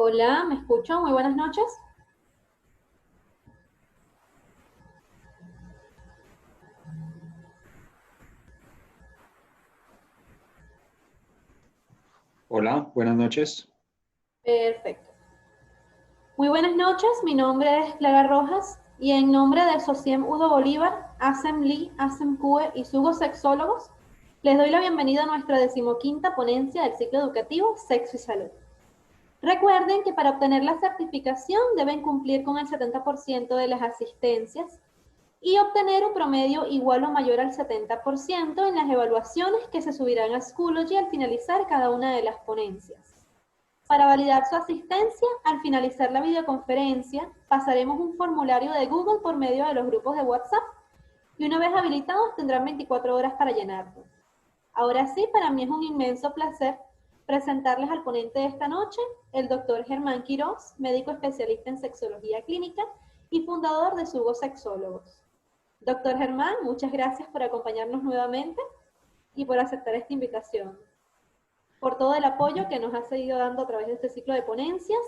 Hola, ¿me escucho? Muy buenas noches. Hola, buenas noches. Perfecto. Muy buenas noches, mi nombre es Clara Rojas y en nombre de Sociem Udo Bolívar, ASEM Lee, ASEM CUE y Sugo Sexólogos, les doy la bienvenida a nuestra decimoquinta ponencia del ciclo educativo Sexo y Salud. Recuerden que para obtener la certificación deben cumplir con el 70% de las asistencias y obtener un promedio igual o mayor al 70% en las evaluaciones que se subirán a Schoology al finalizar cada una de las ponencias. Para validar su asistencia, al finalizar la videoconferencia, pasaremos un formulario de Google por medio de los grupos de WhatsApp y una vez habilitados tendrán 24 horas para llenarlo. Ahora sí, para mí es un inmenso placer presentarles al ponente de esta noche, el doctor Germán Quirós, médico especialista en sexología clínica y fundador de Sugo Sexólogos. Doctor Germán, muchas gracias por acompañarnos nuevamente y por aceptar esta invitación, por todo el apoyo que nos ha seguido dando a través de este ciclo de ponencias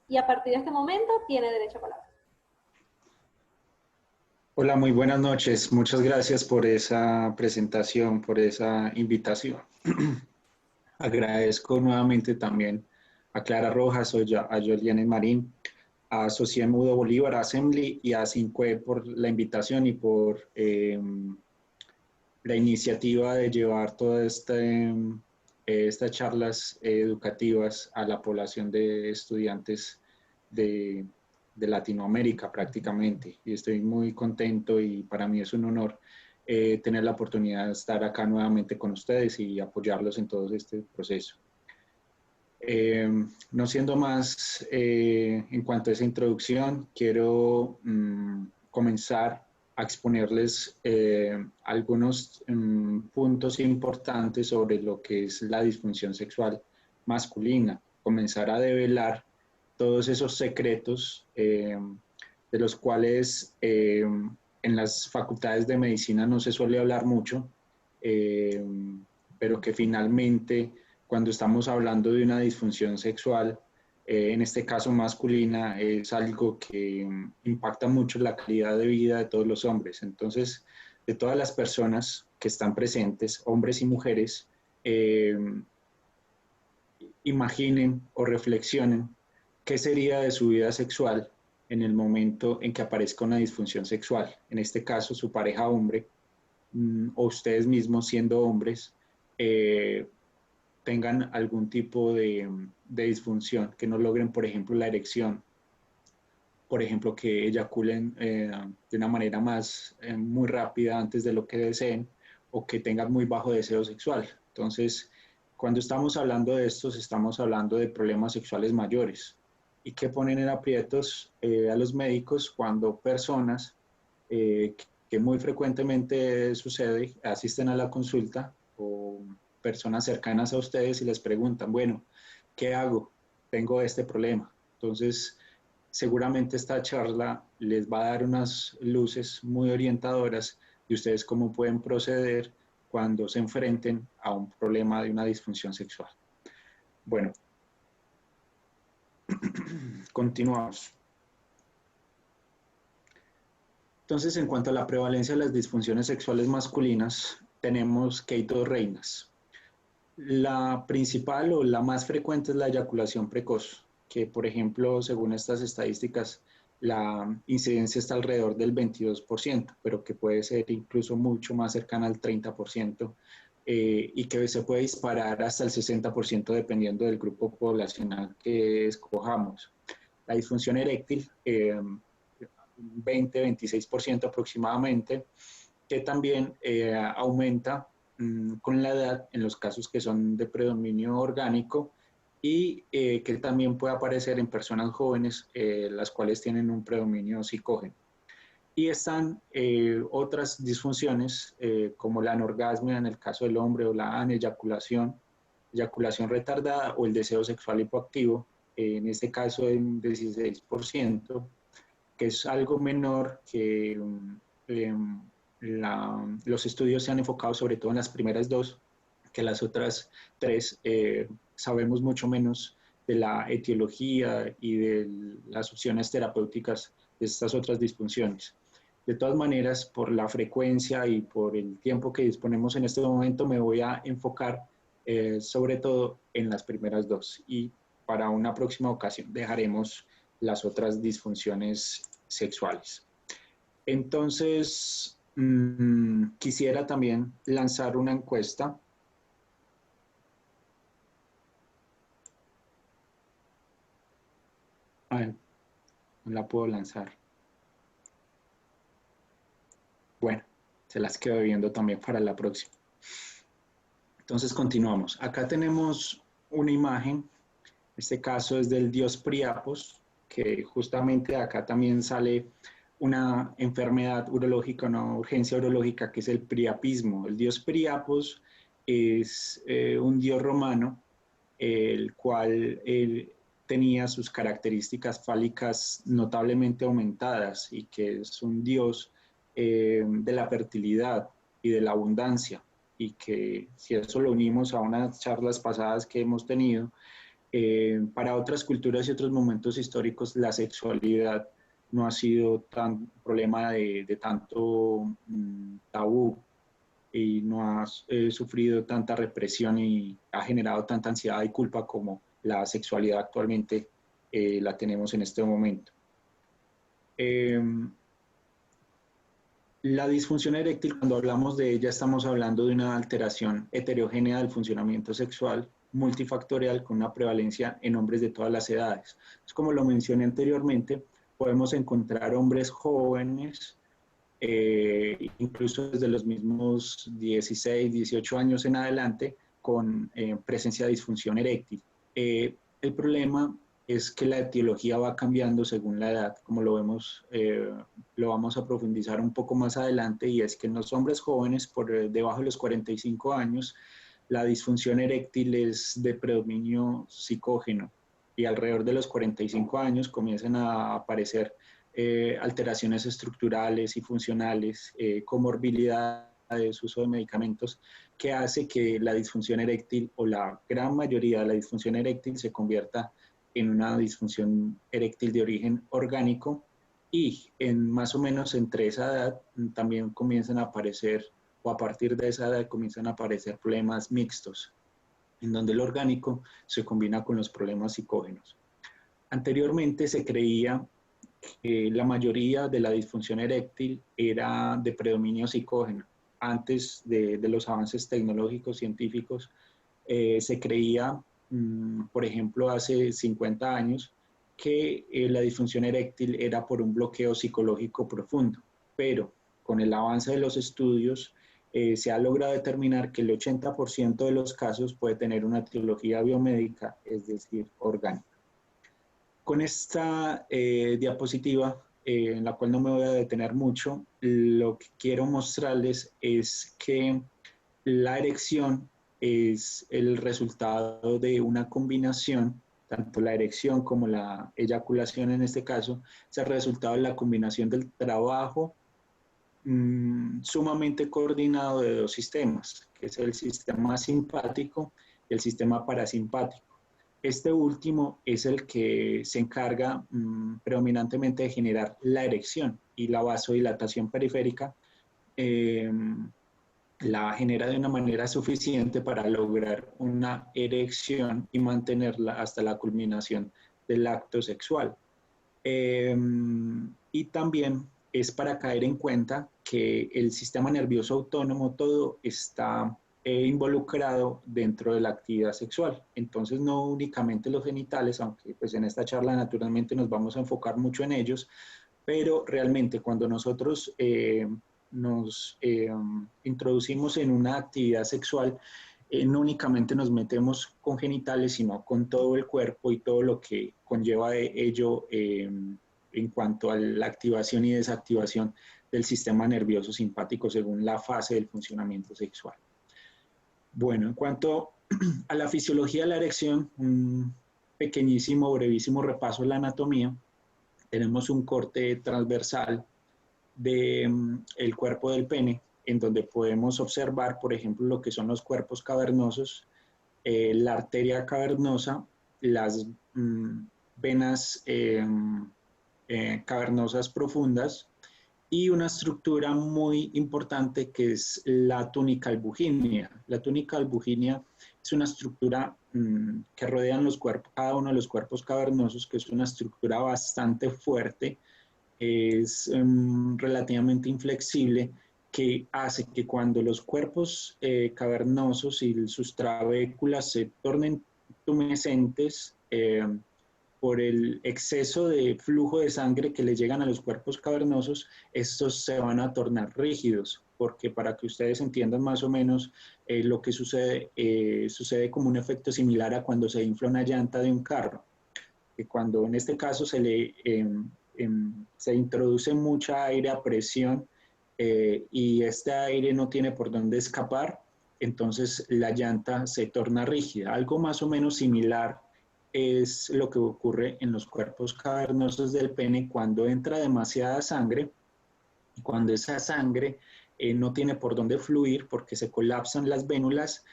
y a partir de este momento tiene derecho a palabra. Hola, muy buenas noches. Muchas gracias por esa presentación, por esa invitación. Agradezco nuevamente también a Clara Rojas, a Yoliane Marín, a Sociedad Mudo Bolívar, a Assembly y a Cinque por la invitación y por la iniciativa de llevar todas estas charlas educativas a la población de estudiantes de, de Latinoamérica prácticamente. Y estoy muy contento y para mí es un honor tener la oportunidad de estar acá nuevamente con ustedes y apoyarlos en todo este proceso. No siendo más, en cuanto a esa introducción, quiero comenzar a exponerles algunos puntos importantes sobre lo que es la disfunción sexual masculina, comenzar a develar todos esos secretos de los cuales en las facultades de medicina no se suele hablar mucho, eh, pero que finalmente cuando estamos hablando de una disfunción sexual, en este caso masculina, es algo que impacta mucho la calidad de vida de todos los hombres. Entonces, de todas las personas que están presentes, hombres y mujeres, eh, imaginen o reflexionen qué sería de su vida sexual en el momento en que aparezca una disfunción sexual. En este caso, su pareja hombre o ustedes mismos siendo hombres tengan algún tipo de disfunción, que no logren, por ejemplo, la erección, por ejemplo, que eyaculen de una manera muy rápida antes de lo que deseen, o que tengan muy bajo deseo sexual. Entonces, cuando estamos hablando de estos, estamos hablando de problemas sexuales mayores y que ponen en aprietos a los médicos cuando personas eh, que muy frecuentemente sucede, asisten a la consulta o personas cercanas a ustedes y les preguntan, bueno, ¿qué hago? Tengo este problema. Entonces, seguramente esta charla les va a dar unas luces muy orientadoras de ustedes cómo pueden proceder cuando se enfrenten a un problema de una disfunción sexual. Bueno, continuamos. Entonces, en cuanto a la prevalencia de las disfunciones sexuales masculinas, tenemos que hay dos reinas. La principal o la más frecuente es la eyaculación precoz, que por ejemplo, según estas estadísticas, la incidencia está alrededor del 22%, pero que puede ser incluso mucho más cercana al 30%, y que se puede disparar hasta el 60% dependiendo del grupo poblacional que escojamos. La disfunción eréctil, 20-26% aproximadamente, que también aumenta con la edad en los casos que son de predominio orgánico y que también puede aparecer en personas jóvenes, las cuales tienen un predominio psicógeno. Y están otras disfunciones como la anorgasmia en el caso del hombre o la aneyaculación, eyaculación retardada o el deseo sexual hipoactivo, en este caso en 16%, que es algo menor que los estudios se han enfocado sobre todo en las primeras dos, que las otras tres sabemos mucho menos de la etiología y de las opciones terapéuticas de estas otras disfunciones. De todas maneras, por la frecuencia y por el tiempo que disponemos en este momento, me voy a enfocar sobre todo en las primeras dos, y para una próxima ocasión dejaremos las otras disfunciones sexuales. Entonces, quisiera también lanzar una encuesta. A ver, no la puedo lanzar. Bueno, se las quedo viendo también para la próxima. Entonces continuamos. Acá tenemos una imagen, en este caso es del dios Priapos, que justamente acá también sale una enfermedad urológica, una urgencia urológica, que es el priapismo. El dios Priapos es un dios romano, el cual tenía sus características fálicas notablemente aumentadas, y que es un dios de la fertilidad y de la abundancia, y que si eso lo unimos a unas charlas pasadas que hemos tenido, para otras culturas y otros momentos históricos la sexualidad no ha sido tan problema de tanto tabú, y no ha sufrido tanta represión y ha generado tanta ansiedad y culpa como la sexualidad actualmente la tenemos en este momento. La disfunción eréctil, cuando hablamos de ella, estamos hablando de una alteración heterogénea del funcionamiento sexual multifactorial con una prevalencia en hombres de todas las edades. Es como lo mencioné anteriormente, podemos encontrar hombres jóvenes, incluso desde los mismos 16, 18 años en adelante, con presencia de disfunción eréctil. El problema es que la etiología va cambiando según la edad, como lo vemos, lo vamos a profundizar un poco más adelante, y es que en los hombres jóvenes, por debajo de los 45 años, la disfunción eréctil es de predominio psicógeno, y alrededor de los 45 años comienzan a aparecer alteraciones estructurales y funcionales, comorbilidades, uso de medicamentos, que hace que la disfunción eréctil, o la gran mayoría de la disfunción eréctil, se convierta en una disfunción eréctil de origen orgánico, y en más o menos entre esa edad también comienzan a aparecer, o a partir de esa edad comienzan a aparecer problemas mixtos, en donde el orgánico se combina con los problemas psicógenos. Anteriormente se creía que la mayoría de la disfunción eréctil era de predominio psicógeno. Antes de los avances tecnológicos científicos, se creía, por ejemplo, hace 50 años, que la disfunción eréctil era por un bloqueo psicológico profundo, pero con el avance de los estudios se ha logrado determinar que el 80% de los casos puede tener una etiología biomédica, es decir, orgánica. Con esta diapositiva, en la cual no me voy a detener mucho, lo que quiero mostrarles es que la erección es el resultado de una combinación, tanto la erección como la eyaculación en este caso, es el resultado de la combinación del trabajo sumamente coordinado de dos sistemas, que es el sistema simpático y el sistema parasimpático. Este último es el que se encarga predominantemente de generar la erección, y la vasodilatación periférica la genera de una manera suficiente para lograr una erección y mantenerla hasta la culminación del acto sexual. Y también es para caer en cuenta que el sistema nervioso autónomo todo está involucrado dentro de la actividad sexual. Entonces no únicamente los genitales, aunque pues en esta charla naturalmente nos vamos a enfocar mucho en ellos, pero realmente cuando nosotros nos introducimos en una actividad sexual, no únicamente nos metemos con genitales, sino con todo el cuerpo y todo lo que conlleva de ello en cuanto a la activación y desactivación del sistema nervioso simpático según la fase del funcionamiento sexual. Bueno, en cuanto a la fisiología de la erección, un pequeñísimo, brevísimo repaso de la anatomía. Tenemos un corte transversal del cuerpo del pene, en donde podemos observar, por ejemplo, lo que son los cuerpos cavernosos, la arteria cavernosa, las venas cavernosas profundas y una estructura muy importante que es la túnica albuginea. La túnica albuginea es una estructura que rodean los cuerpos, cada uno de los cuerpos cavernosos, que es una estructura bastante fuerte, es relativamente inflexible, que hace que cuando los cuerpos cavernosos y sus trabéculas se tornen tumescentes, por el exceso de flujo de sangre que le llegan a los cuerpos cavernosos, estos se van a tornar rígidos, porque para que ustedes entiendan más o menos lo que sucede, sucede como un efecto similar a cuando se infla una llanta de un carro, que cuando en este caso se introduce mucha aire a presión y este aire no tiene por dónde escapar, entonces la llanta se torna rígida. Algo más o menos similar es lo que ocurre en los cuerpos cavernosos del pene cuando entra demasiada sangre y cuando esa sangre no tiene por dónde fluir porque se colapsan las vénulas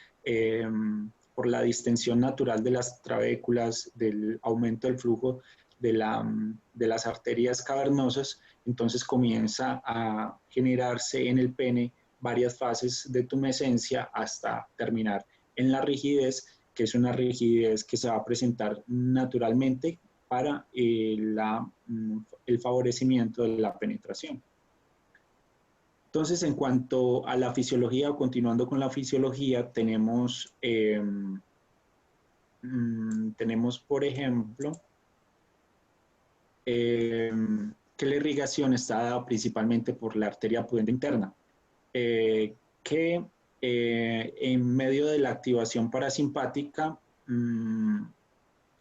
por la distensión natural de las trabéculas, del aumento del flujo de las arterias cavernosas, entonces comienza a generarse en el pene varias fases de tumescencia hasta terminar en la rigidez, que es una rigidez que se va a presentar naturalmente para el favorecimiento de la penetración. Entonces, en cuanto a la fisiología, o continuando con la fisiología, tenemos por ejemplo, que la irrigación está dada principalmente por la arteria pudenda interna, que en medio de la activación parasimpática,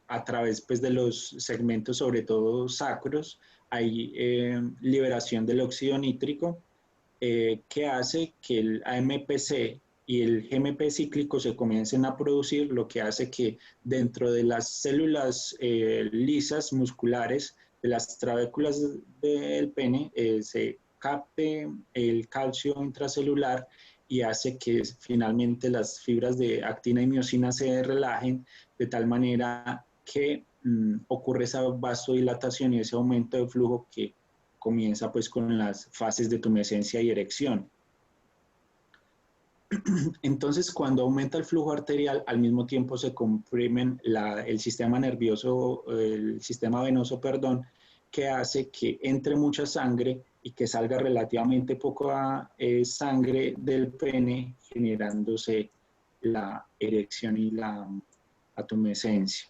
a través pues, de los segmentos, sobre todo sacros, hay liberación del óxido nítrico, que hace que el AMPC y el GMP cíclico se comiencen a producir, lo que hace que dentro de las células lisas musculares de las trabéculas del pene se capte el calcio intracelular y hace que finalmente las fibras de actina y miosina se relajen de tal manera que ocurre esa vasodilatación y ese aumento de flujo que comienza pues con las fases de tumescencia y erección. Entonces, cuando aumenta el flujo arterial, al mismo tiempo se comprimen el sistema nervioso, el sistema venoso, perdón, que hace que entre mucha sangre y que salga relativamente poca sangre del pene, generándose la erección y la tumescencia.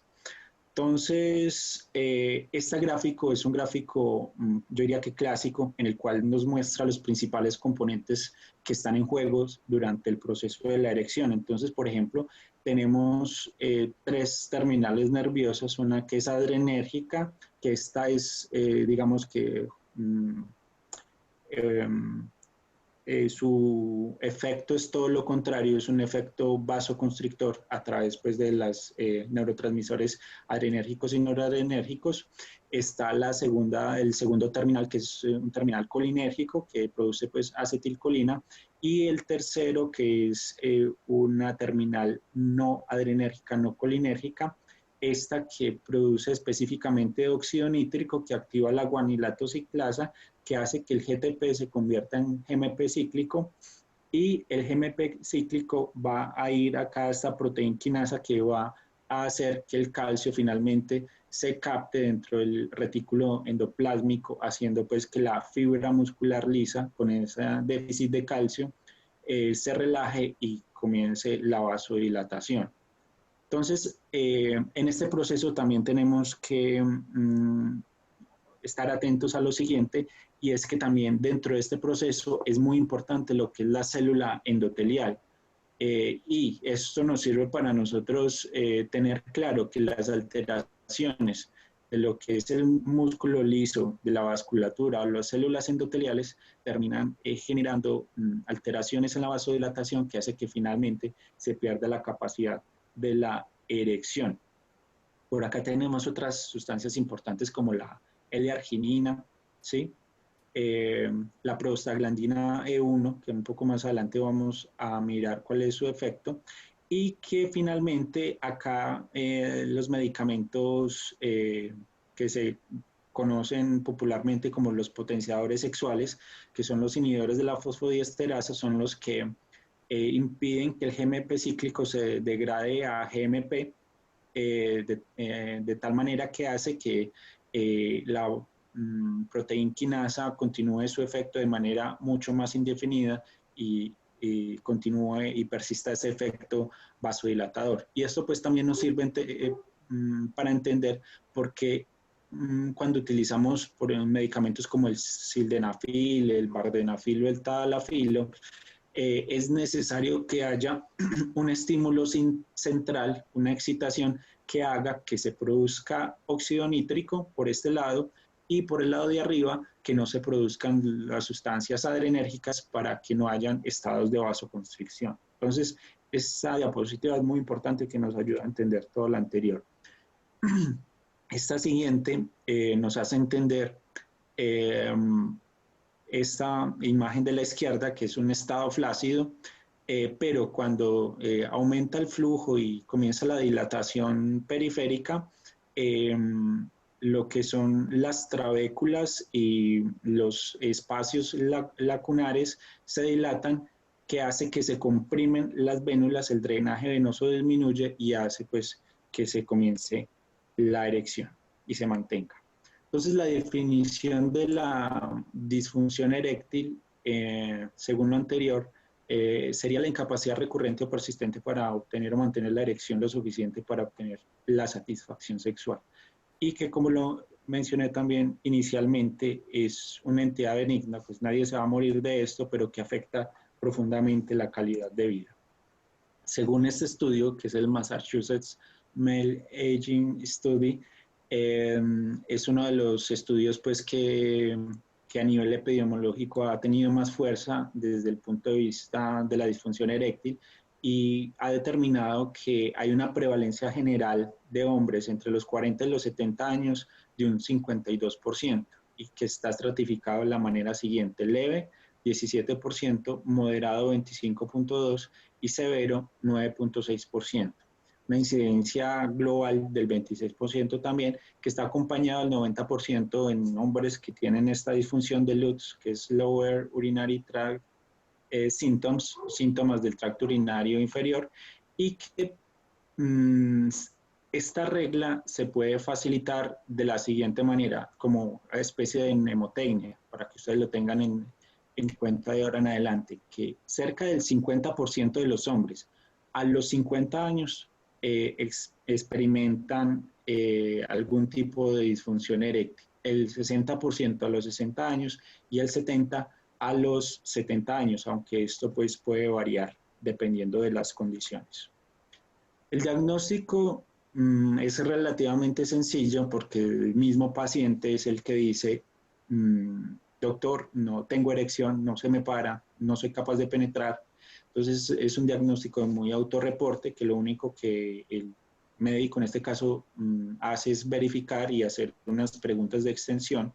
Entonces, este gráfico es un gráfico, yo diría que clásico, en el cual nos muestra los principales componentes que están en juego durante el proceso de la erección. Entonces, por ejemplo, tenemos tres terminales nerviosas, una que es adrenérgica, que esta es, digamos que, su efecto es todo lo contrario, es un efecto vasoconstrictor a través pues, de los neurotransmisores adrenérgicos y noradrenérgicos. Está el segundo terminal, que es un terminal colinérgico, que produce pues, acetilcolina, y el tercero, que es una terminal no adrenérgica, no colinérgica, esta que produce específicamente óxido nítrico, que activa la guanilato ciclasa, que hace que el GTP se convierta en GMP cíclico, y el GMP cíclico va a ir acá a esta proteína quinasa que va a hacer que el calcio finalmente se capte dentro del retículo endoplásmico, haciendo pues que la fibra muscular lisa con ese déficit de calcio se relaje y comience la vasodilatación. Entonces, en este proceso también tenemos que estar atentos a lo siguiente, y es que también dentro de este proceso es muy importante lo que es la célula endotelial. Y esto nos sirve para nosotros tener claro que las alteraciones de lo que es el músculo liso, de la vasculatura o las células endoteliales terminan generando alteraciones en la vasodilatación que hace que finalmente se pierda la capacidad de la erección. Por acá tenemos otras sustancias importantes como la L-arginina, ¿sí? La prostaglandina E1, que un poco más adelante vamos a mirar cuál es su efecto, y que finalmente acá los medicamentos que se conocen popularmente como los potenciadores sexuales, que son los inhibidores de la fosfodiesterasa, son los que impiden que el GMP cíclico se degrade a GMP de tal manera que hace que la proteína quinasa continúe su efecto de manera mucho más indefinida y continúe y persista ese efecto vasodilatador. Y esto pues también nos sirve para entender por qué cuando utilizamos medicamentos como el sildenafil, el vardenafil o el tadalafilo, es necesario que haya un estímulo central, una excitación que haga que se produzca óxido nítrico por este lado y por el lado de arriba que no se produzcan las sustancias adrenérgicas para que no hayan estados de vasoconstricción. Entonces, esta diapositiva es muy importante que nos ayuda a entender todo lo anterior. Esta siguiente nos hace entender esta imagen de la izquierda, que es un estado flácido, pero cuando aumenta el flujo y comienza la dilatación periférica, lo que son las trabéculas y los espacios lacunares se dilatan, que hace que se comprimen las vénulas, el drenaje venoso disminuye y hace pues que se comience la erección y se mantenga. Entonces, la definición de la disfunción eréctil, según lo anterior, sería la incapacidad recurrente o persistente para obtener o mantener la erección lo suficiente para obtener la satisfacción sexual. Y que, como lo mencioné también inicialmente, es una entidad benigna, pues nadie se va a morir de esto, pero que afecta profundamente la calidad de vida. Según este estudio, que es el Massachusetts Male Aging Study, es uno de los estudios pues, que a nivel epidemiológico ha tenido más fuerza desde el punto de vista de la disfunción eréctil y ha determinado que hay una prevalencia general de hombres entre los 40 y los 70 años de un 52% y que está estratificado de la manera siguiente: leve 17%, moderado 25.2% y severo 9.6%. Una incidencia global del 26% también, que está acompañado del 90% en hombres que tienen esta disfunción de LUTS, que es Lower Urinary Tract Symptoms, síntomas del tracto urinario inferior, y que esta regla se puede facilitar de la siguiente manera, como una especie de mnemotecnia, para que ustedes lo tengan en cuenta de ahora en adelante, que cerca del 50% de los hombres a los 50 años experimentan algún tipo de disfunción eréctil, el 60% a los 60 años y el 70% a los 70 años, aunque esto pues puede variar dependiendo de las condiciones. El diagnóstico es relativamente sencillo porque el mismo paciente es el que dice, doctor, no tengo erección, no se me para, no soy capaz de penetrar. Entonces es un diagnóstico de muy autorreporte que lo único que el médico en este caso hace es verificar y hacer unas preguntas de extensión,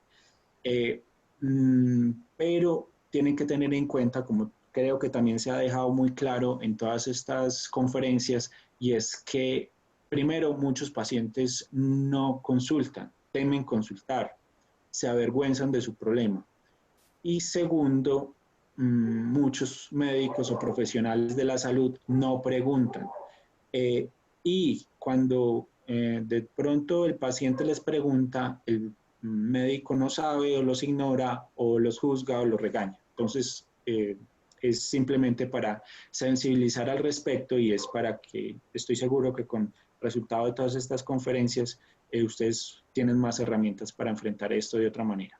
pero tienen que tener en cuenta, como creo que también se ha dejado muy claro en todas estas conferencias, y es que primero muchos pacientes no consultan, temen consultar, se avergüenzan de su problema. Y segundo, muchos médicos o profesionales de la salud no preguntan. Y cuando de pronto el paciente les pregunta, el médico no sabe o los ignora o los juzga o los regaña. Entonces, es simplemente para sensibilizar al respecto y es para que estoy seguro que con resultado de todas estas conferencias ustedes tienen más herramientas para enfrentar esto de otra manera.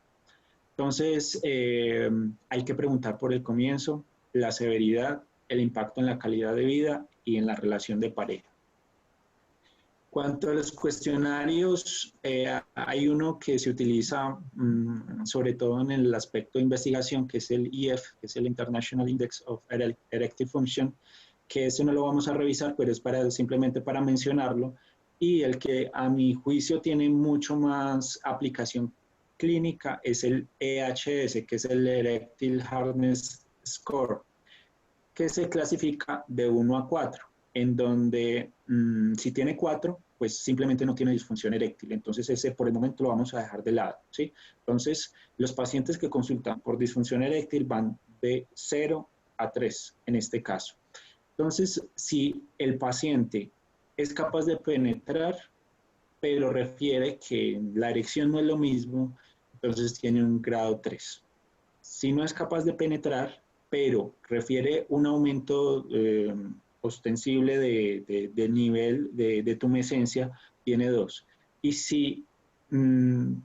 Entonces, hay que preguntar por el comienzo, la severidad, el impacto en la calidad de vida y en la relación de pareja. Cuanto a los cuestionarios, hay uno que se utiliza sobre todo en el aspecto de investigación, que es el IF, que es el International Index of Erectile Function, que ese no lo vamos a revisar, pero es simplemente para mencionarlo, y el que a mi juicio tiene mucho más aplicación clínica es el EHS, que es el Erectile Hardness Score, que se clasifica de 1 a 4. en donde si tiene 4, pues simplemente no tiene disfunción eréctil. Entonces ese por el momento lo vamos a dejar de lado, ¿sí? Entonces los pacientes que consultan por disfunción eréctil van de 0 a 3 en este caso. Entonces, si el paciente es capaz de penetrar, pero refiere que la erección no es lo mismo, entonces tiene un grado 3. Si no es capaz de penetrar, pero refiere un aumento ostensible de nivel de tumescencia, tiene 2. Y si mmm,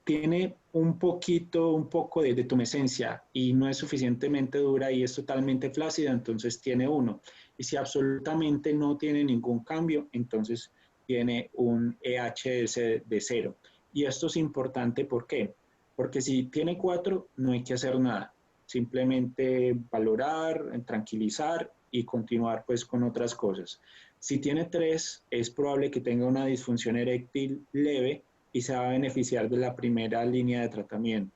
tiene un poco de tumescencia y no es suficientemente dura y es totalmente flácida, entonces tiene 1. Y si absolutamente no tiene ningún cambio, entonces tiene un EHS de 0. Y esto es importante, ¿por qué? Porque si tiene 4, no hay que hacer nada. Simplemente valorar, tranquilizar y continuar pues con otras cosas. Si tiene 3, es probable que tenga una disfunción eréctil leve y se va a beneficiar de la primera línea de tratamiento.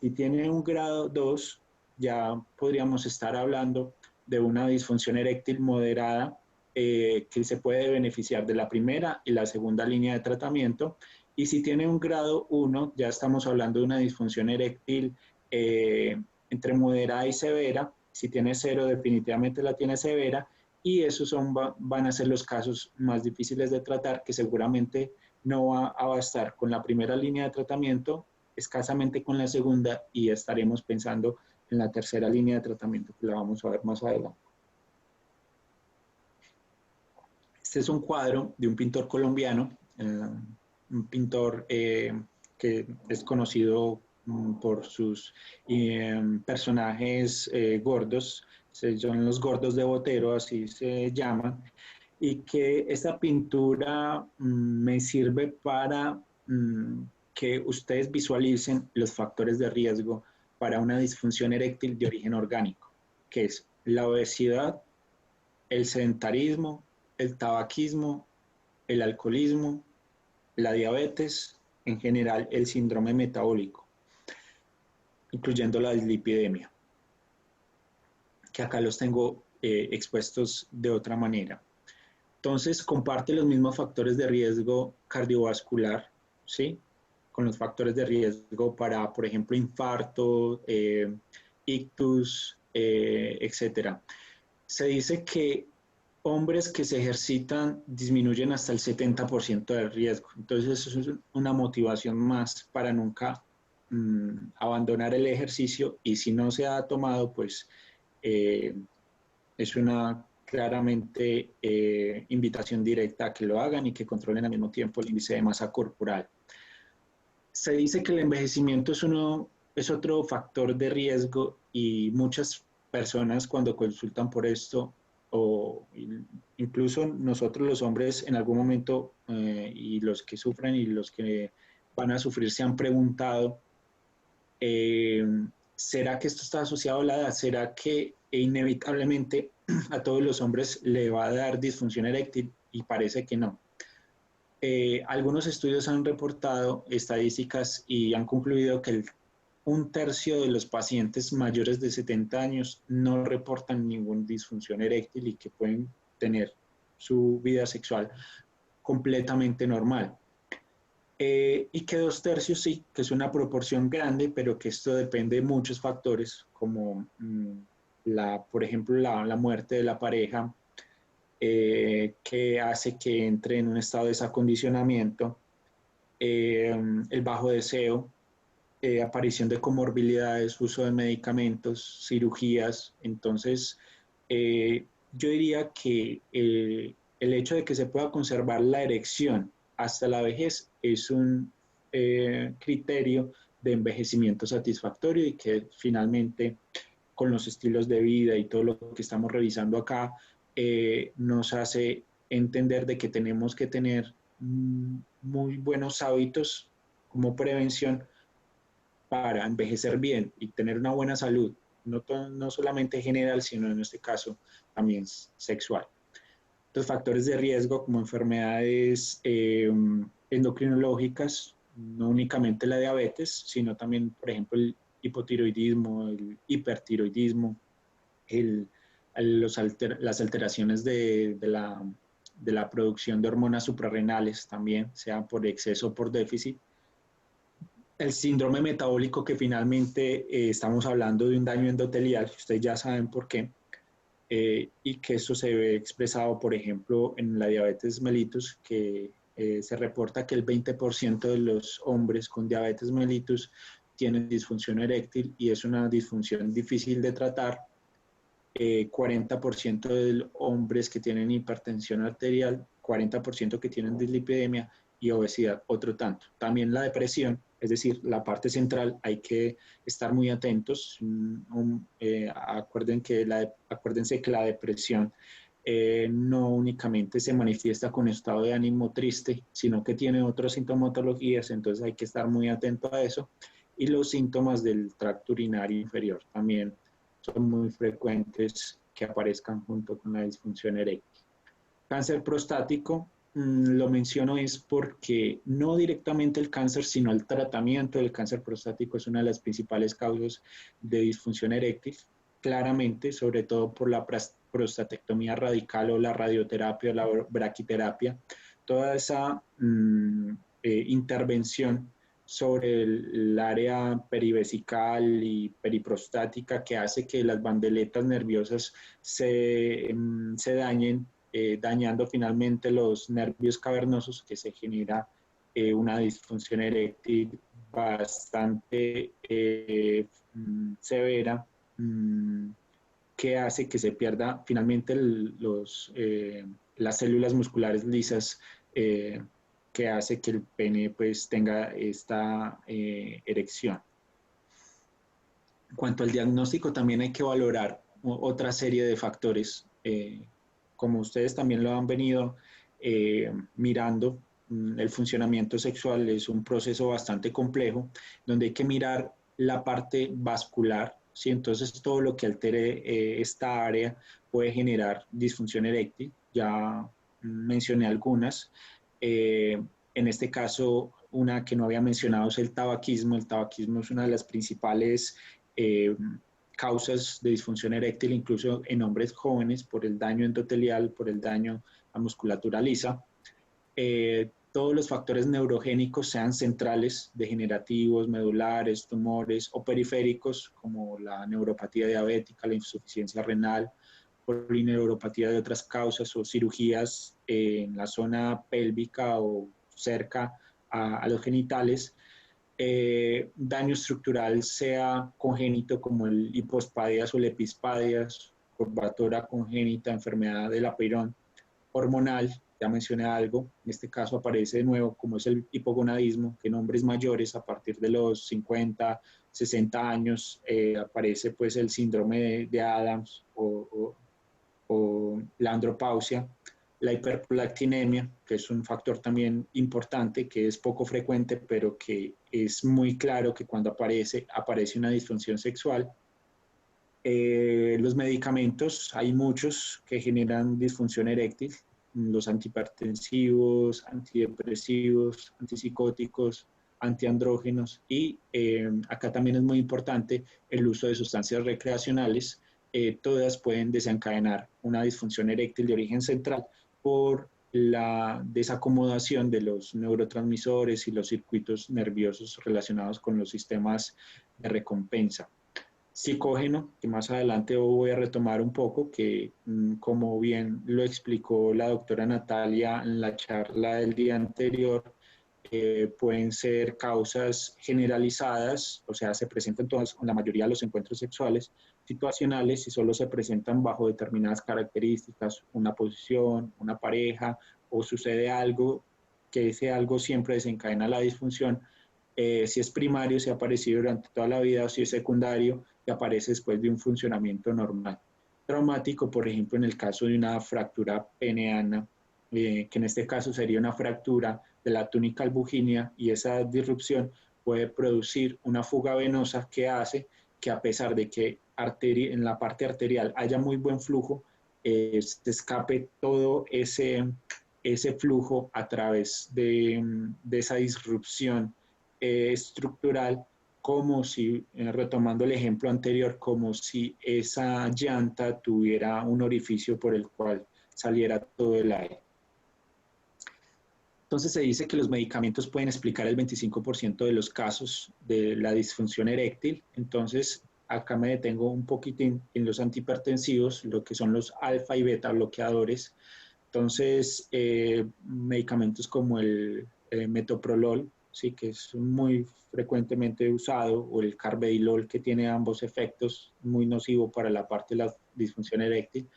Si tiene un grado 2, ya podríamos estar hablando de una disfunción eréctil moderada que se puede beneficiar de la primera y la segunda línea de tratamiento. Y si tiene un grado 1, ya estamos hablando de una disfunción eréctil entre moderada y severa. Si tiene 0, definitivamente la tiene severa. Y esos van a ser los casos más difíciles de tratar, que seguramente no va a bastar con la primera línea de tratamiento, escasamente con la segunda, y estaremos pensando en la tercera línea de tratamiento, que la vamos a ver más adelante. Este es un cuadro de un pintor colombiano, un pintor que es conocido por sus personajes gordos, son los gordos de Botero, así se llaman, y que esta pintura me sirve para que ustedes visualicen los factores de riesgo para una disfunción eréctil de origen orgánico, que es la obesidad, el sedentarismo, el tabaquismo, el alcoholismo, la diabetes, en general el síndrome metabólico, incluyendo la dislipidemia, que acá los tengo expuestos de otra manera. Entonces, comparte los mismos factores de riesgo cardiovascular, ¿sí? Con los factores de riesgo para, por ejemplo, infarto, ictus, etcétera. Se dice que hombres que se ejercitan disminuyen hasta el 70% del riesgo. Entonces, eso es una motivación más para nunca abandonar el ejercicio, y si no se ha tomado, pues es una claramente invitación directa a que lo hagan y que controlen al mismo tiempo el índice de masa corporal. Se dice que el envejecimiento es otro factor de riesgo, y muchas personas cuando consultan por esto, o incluso nosotros los hombres en algún momento, y los que sufren y los que van a sufrir, se han preguntado, eh, ¿será que esto está asociado a la edad? ¿Será que inevitablemente a todos los hombres le va a dar disfunción eréctil? Y parece que no. Algunos estudios han reportado estadísticas y han concluido que un tercio de los pacientes mayores de 70 años no reportan ninguna disfunción eréctil y que pueden tener su vida sexual completamente normal. Y que 2/3 sí, que es una proporción grande, pero que esto depende de muchos factores, como por ejemplo, la muerte de la pareja, que hace que entre en un estado de desacondicionamiento, el bajo deseo, aparición de comorbilidades, uso de medicamentos, cirugías. Entonces, yo diría que el hecho de que se pueda conservar la erección hasta la vejez es un criterio de envejecimiento satisfactorio, y que finalmente con los estilos de vida y todo lo que estamos revisando acá, nos hace entender de que tenemos que tener muy buenos hábitos como prevención para envejecer bien y tener una buena salud, no solamente general, sino en este caso también sexual. Los factores de riesgo como enfermedades endocrinológicas, no únicamente la diabetes, sino también, por ejemplo, el hipotiroidismo, el hipertiroidismo, las alteraciones de la producción de hormonas suprarrenales también, sea por exceso o por déficit. El síndrome metabólico, que finalmente estamos hablando de un daño endotelial, ustedes ya saben por qué, y que eso se ve expresado, por ejemplo, en la diabetes mellitus, que se reporta que el 20% de los hombres con diabetes mellitus tienen disfunción eréctil y es una disfunción difícil de tratar. 40% de hombres que tienen hipertensión arterial, 40% que tienen dislipidemia y obesidad, otro tanto. También la depresión, es decir, la parte central, hay que estar muy atentos. Acuérdense que la depresión no únicamente se manifiesta con estado de ánimo triste, sino que tiene otras sintomatologías, entonces hay que estar muy atento a eso. Y los síntomas del tracto urinario inferior también son muy frecuentes que aparezcan junto con la disfunción eréctil. Cáncer prostático, lo menciono es porque no directamente el cáncer, sino el tratamiento del cáncer prostático es una de las principales causas de disfunción eréctil, claramente, sobre todo por la prostatectomía radical o la radioterapia o la braquiterapia. Toda esa intervención sobre el área perivesical y periprostática que hace que las bandeletas nerviosas se dañen, dañando finalmente los nervios cavernosos, que se genera una disfunción eréctil bastante severa, que hace que se pierda finalmente las células musculares lisas, que hace que el pene pues tenga esta erección. En cuanto al diagnóstico, también hay que valorar otra serie de factores, como ustedes también lo han venido mirando. El funcionamiento sexual es un proceso bastante complejo, donde hay que mirar la parte vascular, ¿sí? Entonces todo lo que altere esta área puede generar disfunción eréctil, ya mencioné algunas. En este caso, una que no había mencionado es el tabaquismo. El tabaquismo es una de las principales eh, causas de disfunción eréctil, incluso en hombres jóvenes, por el daño endotelial, por el daño a musculatura lisa. Todos los factores neurogénicos, sean centrales, degenerativos, medulares, tumores o periféricos, como la neuropatía diabética, la insuficiencia renal, polineuropatía de otras causas o cirugías en la zona pélvica o cerca a los genitales, daño estructural, sea congénito como el hipospadias o el epispadias, curvatura congénita, enfermedad del apeirón, hormonal, ya mencioné algo, en este caso aparece de nuevo como es el hipogonadismo, que en hombres mayores a partir de los 50, 60 años aparece pues el síndrome de Adams o la andropausia, la hiperprolactinemia, que es un factor también importante, que es poco frecuente, pero que es muy claro que cuando aparece una disfunción sexual. Los medicamentos, hay muchos que generan disfunción eréctil, los antihipertensivos, antidepresivos, antipsicóticos, antiandrógenos y acá también es muy importante el uso de sustancias recreacionales. Todas pueden desencadenar una disfunción eréctil de origen central por la desacomodación de los neurotransmisores y los circuitos nerviosos relacionados con los sistemas de recompensa. Psicógeno, que más adelante voy a retomar un poco, que como bien lo explicó la doctora Natalia en la charla del día anterior, pueden ser causas generalizadas, o sea, se presentan todas, con la mayoría de los encuentros sexuales, situacionales y solo se presentan bajo determinadas características, una posición, una pareja, o sucede algo, que ese algo siempre desencadena la disfunción. Si es primario, si ha aparecido durante toda la vida, o si es secundario, que aparece después de un funcionamiento normal. Traumático, por ejemplo, en el caso de una fractura peneana, que en este caso sería una fractura de la túnica albuginea, y esa disrupción puede producir una fuga venosa que hace que, a pesar de que en la parte arterial haya muy buen flujo, se escape todo ese flujo a través de esa disrupción estructural, como si, retomando el ejemplo anterior, como si esa llanta tuviera un orificio por el cual saliera todo el aire. Entonces se dice que los medicamentos pueden explicar el 25% de los casos de la disfunción eréctil. Entonces acá me detengo un poquitín en los antihipertensivos, lo que son los alfa y beta bloqueadores. Entonces, medicamentos como el metoprolol, sí, que es muy frecuentemente usado, o el carvedilol, que tiene ambos efectos, muy nocivo para la parte de la disfunción eréctil,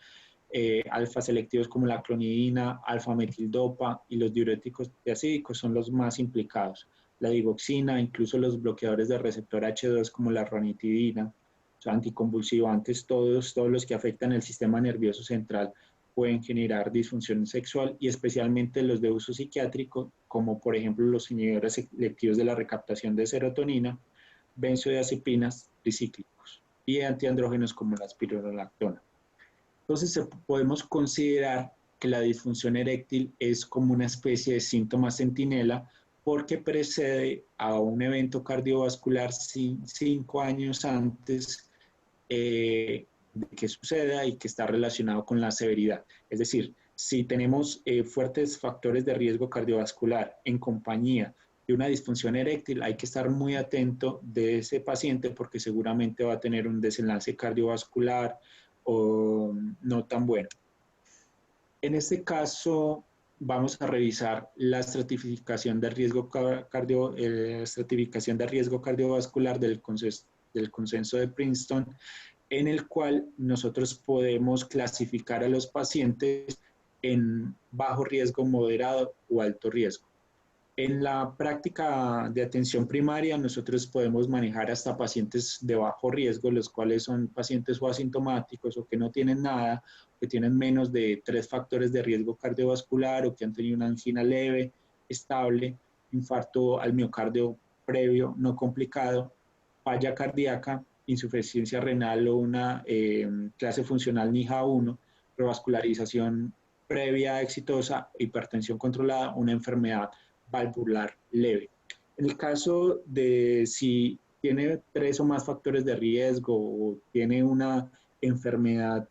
alfa selectivos como la clonidina, alfa-metildopa y los diuréticos tiazídicos son los más implicados. La digoxina, incluso los bloqueadores de receptor H2 como la ranitidina, o sea, anticonvulsivantes, todos los que afectan el sistema nervioso central pueden generar disfunción sexual y especialmente los de uso psiquiátrico, como por ejemplo los inhibidores selectivos de la recaptación de serotonina, benzodiazepinas tricíclicos y antiandrógenos como la espironolactona. Entonces podemos considerar que la disfunción eréctil es como una especie de síntoma centinela porque precede a un evento cardiovascular 5 años antes de que suceda y que está relacionado con la severidad. Es decir, si tenemos fuertes factores de riesgo cardiovascular en compañía de una disfunción eréctil, hay que estar muy atento de ese paciente porque seguramente va a tener un desenlace cardiovascular o no tan bueno. En este caso, vamos a revisar la estratificación de riesgo, estratificación de riesgo cardiovascular del consenso de Princeton, en el cual nosotros podemos clasificar a los pacientes en bajo riesgo, moderado o alto riesgo. En la práctica de atención primaria, nosotros podemos manejar hasta pacientes de bajo riesgo, los cuales son pacientes o asintomáticos o que no tienen nada, que tienen menos de 3 factores de riesgo cardiovascular o que han tenido una angina leve, estable, infarto al miocardio previo, no complicado, falla cardíaca, insuficiencia renal o una clase funcional NIHA1, revascularización previa exitosa, hipertensión controlada, una enfermedad valvular leve. En el caso de si tiene 3 o más factores de riesgo o tiene una enfermedad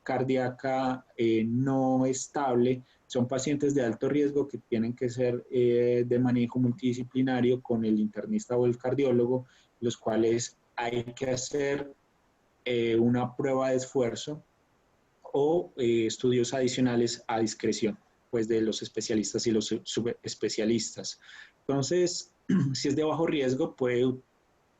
cardíaca no estable, son pacientes de alto riesgo que tienen que ser de manejo multidisciplinario con el internista o el cardiólogo, los cuales hay que hacer una prueba de esfuerzo o estudios adicionales a discreción pues de los especialistas y los subespecialistas. Entonces, si es de bajo riesgo, puede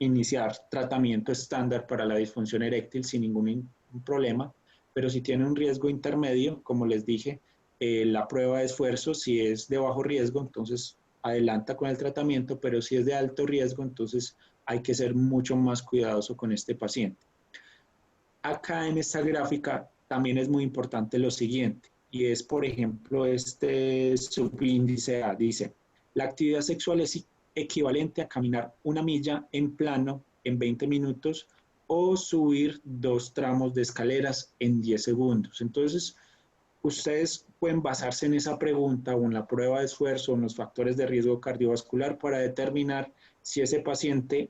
iniciar tratamiento estándar para la disfunción eréctil sin ningún problema, pero si tiene un riesgo intermedio, como les dije, la prueba de esfuerzo, si es de bajo riesgo, entonces adelanta con el tratamiento, pero si es de alto riesgo, entonces hay que ser mucho más cuidadoso con este paciente. Acá en esta gráfica también es muy importante lo siguiente, y es, por ejemplo, este subíndice A, dice, la actividad sexual es equivalente a caminar 1 milla en plano en 20 minutos o subir 2 tramos de escaleras en 10 segundos. Entonces, ustedes pueden basarse en esa pregunta o en la prueba de esfuerzo o en los factores de riesgo cardiovascular para determinar si ese paciente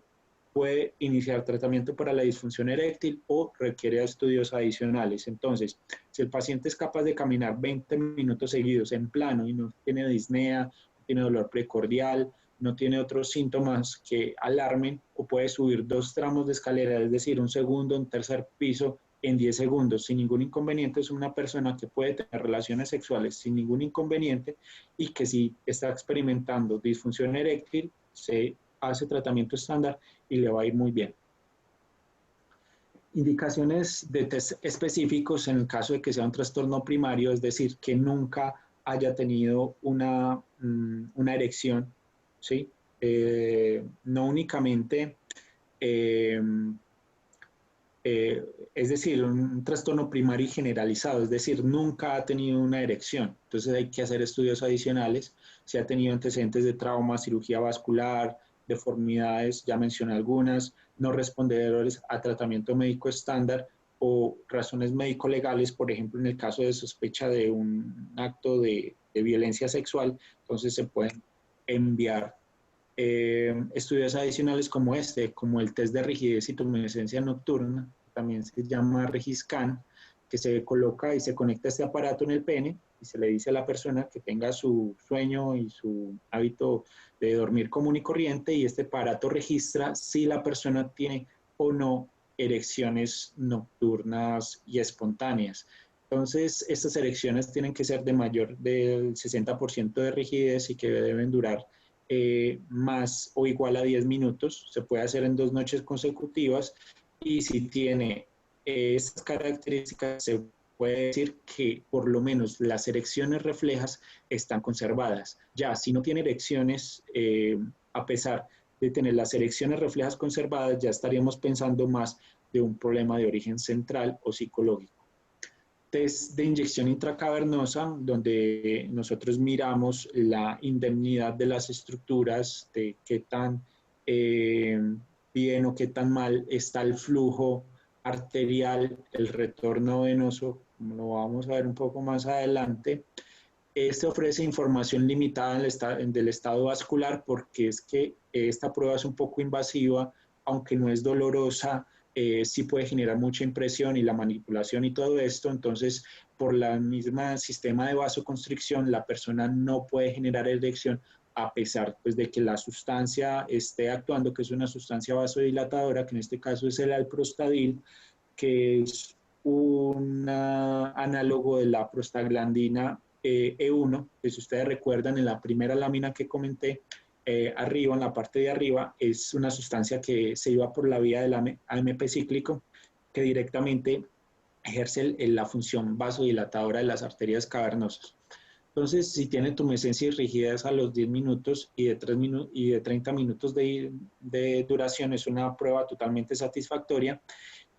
puede iniciar tratamiento para la disfunción eréctil o requiere estudios adicionales. Entonces, si el paciente es capaz de caminar 20 minutos seguidos en plano y no tiene disnea, no tiene dolor precordial, no tiene otros síntomas que alarmen, o puede subir 2 tramos de escalera, es decir, un segundo, un tercer piso en 10 segundos sin ningún inconveniente, es una persona que puede tener relaciones sexuales sin ningún inconveniente y que si está experimentando disfunción eréctil, se hace tratamiento estándar y le va a ir muy bien. Indicaciones de test específicos en el caso de que sea un trastorno primario, es decir, que nunca haya tenido una erección, ¿sí? No únicamente, es decir, un trastorno primario y generalizado, es decir, nunca ha tenido una erección, entonces hay que hacer estudios adicionales, si ha tenido antecedentes de trauma, cirugía vascular, deformidades, ya mencioné algunas, no respondedores a tratamiento médico estándar o razones médico-legales, por ejemplo, en el caso de sospecha de un acto de violencia sexual, entonces se pueden enviar Estudios adicionales como este, como el test de rigidez y tumescencia nocturna, también se llama Regiscan, que se coloca y se conecta este aparato en el pene y se le dice a la persona que tenga su sueño y su hábito de dormir común y corriente, y este aparato registra si la persona tiene o no erecciones nocturnas y espontáneas. Entonces, estas erecciones tienen que ser de mayor del 60% de rigidez y que deben durar más o igual a 10 minutos. Se puede hacer en 2 noches consecutivas, y si tiene estas características, se puede decir que por lo menos las erecciones reflejas están conservadas. Ya, si no tiene erecciones, a pesar de tener las erecciones reflejas conservadas, ya estaríamos pensando más de un problema de origen central o psicológico. Test de inyección intracavernosa, donde nosotros miramos la indemnidad de las estructuras, de qué tan bien o qué tan mal está el flujo arterial, el retorno venoso, como lo vamos a ver un poco más adelante. Este ofrece información limitada del estado vascular, porque es que esta prueba es un poco invasiva, aunque no es dolorosa, sí puede generar mucha impresión y la manipulación y todo esto. Entonces, por la misma sistema de vasoconstricción, la persona no puede generar erección, a pesar pues, de que la sustancia esté actuando, que es una sustancia vasodilatadora, que en este caso es el alprostadil, que es un análogo de la prostaglandina E1, que si ustedes recuerdan en la primera lámina que comenté, arriba, en la parte de arriba, es una sustancia que se iba por la vía del AMP cíclico, que directamente ejerce la función vasodilatadora de las arterias cavernosas. Entonces, si tiene tumescencia y rigidez a los 10 minutos y de 30 minutos de duración, es una prueba totalmente satisfactoria.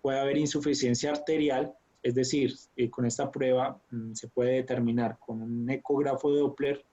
Puede haber insuficiencia arterial, es decir, con esta prueba se puede determinar con un ecógrafo de Doppler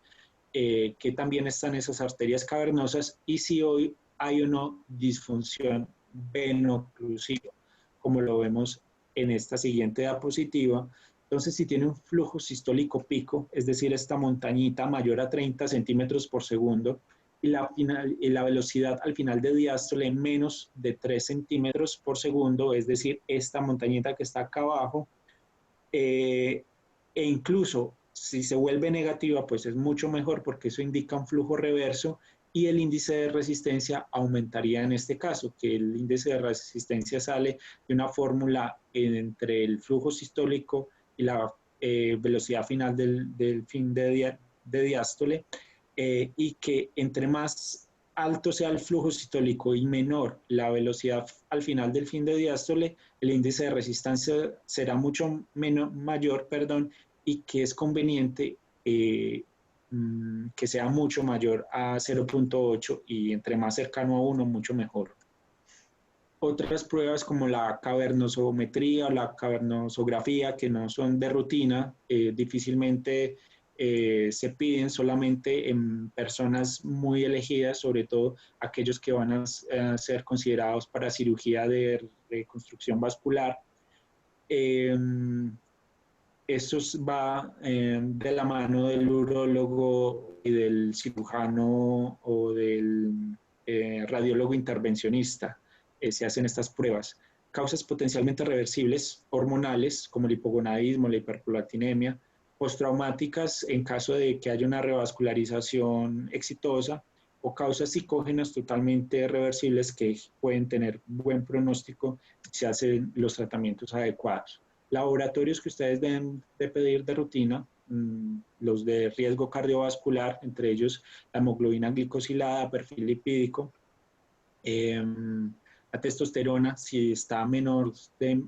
que también están esas arterias cavernosas, y si hoy hay o no disfunción veno-oclusiva, como lo vemos en esta siguiente diapositiva. Entonces, si tiene un flujo sistólico pico, es decir, esta montañita mayor a 30 centímetros por segundo, y la velocidad al final de diástole menos de 3 centímetros por segundo, es decir, esta montañita que está acá abajo, e incluso si se vuelve negativa, pues es mucho mejor, porque eso indica un flujo reverso, y el índice de resistencia aumentaría en este caso, que el índice de resistencia sale de una fórmula entre el flujo sistólico y la velocidad final del fin de diástole, y que entre más alto sea el flujo sistólico y menor la velocidad al final del fin de diástole, el índice de resistencia será mucho mayor, y que es conveniente que sea mucho mayor a 0.8, y entre más cercano a 1, mucho mejor. Otras pruebas como la cavernosometría o la cavernosografía, que no son de rutina, difícilmente se piden, solamente en personas muy elegidas, sobre todo aquellos que van a ser considerados para cirugía de reconstrucción vascular. Esto va de la mano del urólogo y del cirujano o del radiólogo intervencionista. Se hacen estas pruebas. Causas potencialmente reversibles, hormonales, como el hipogonadismo, la hiperprolactinemia, postraumáticas en caso de que haya una revascularización exitosa, o causas psicógenas totalmente reversibles que pueden tener buen pronóstico si se hacen los tratamientos adecuados. Laboratorios que ustedes deben de pedir de rutina, los de riesgo cardiovascular, entre ellos la hemoglobina glicosilada, perfil lipídico, la testosterona. Si está menor de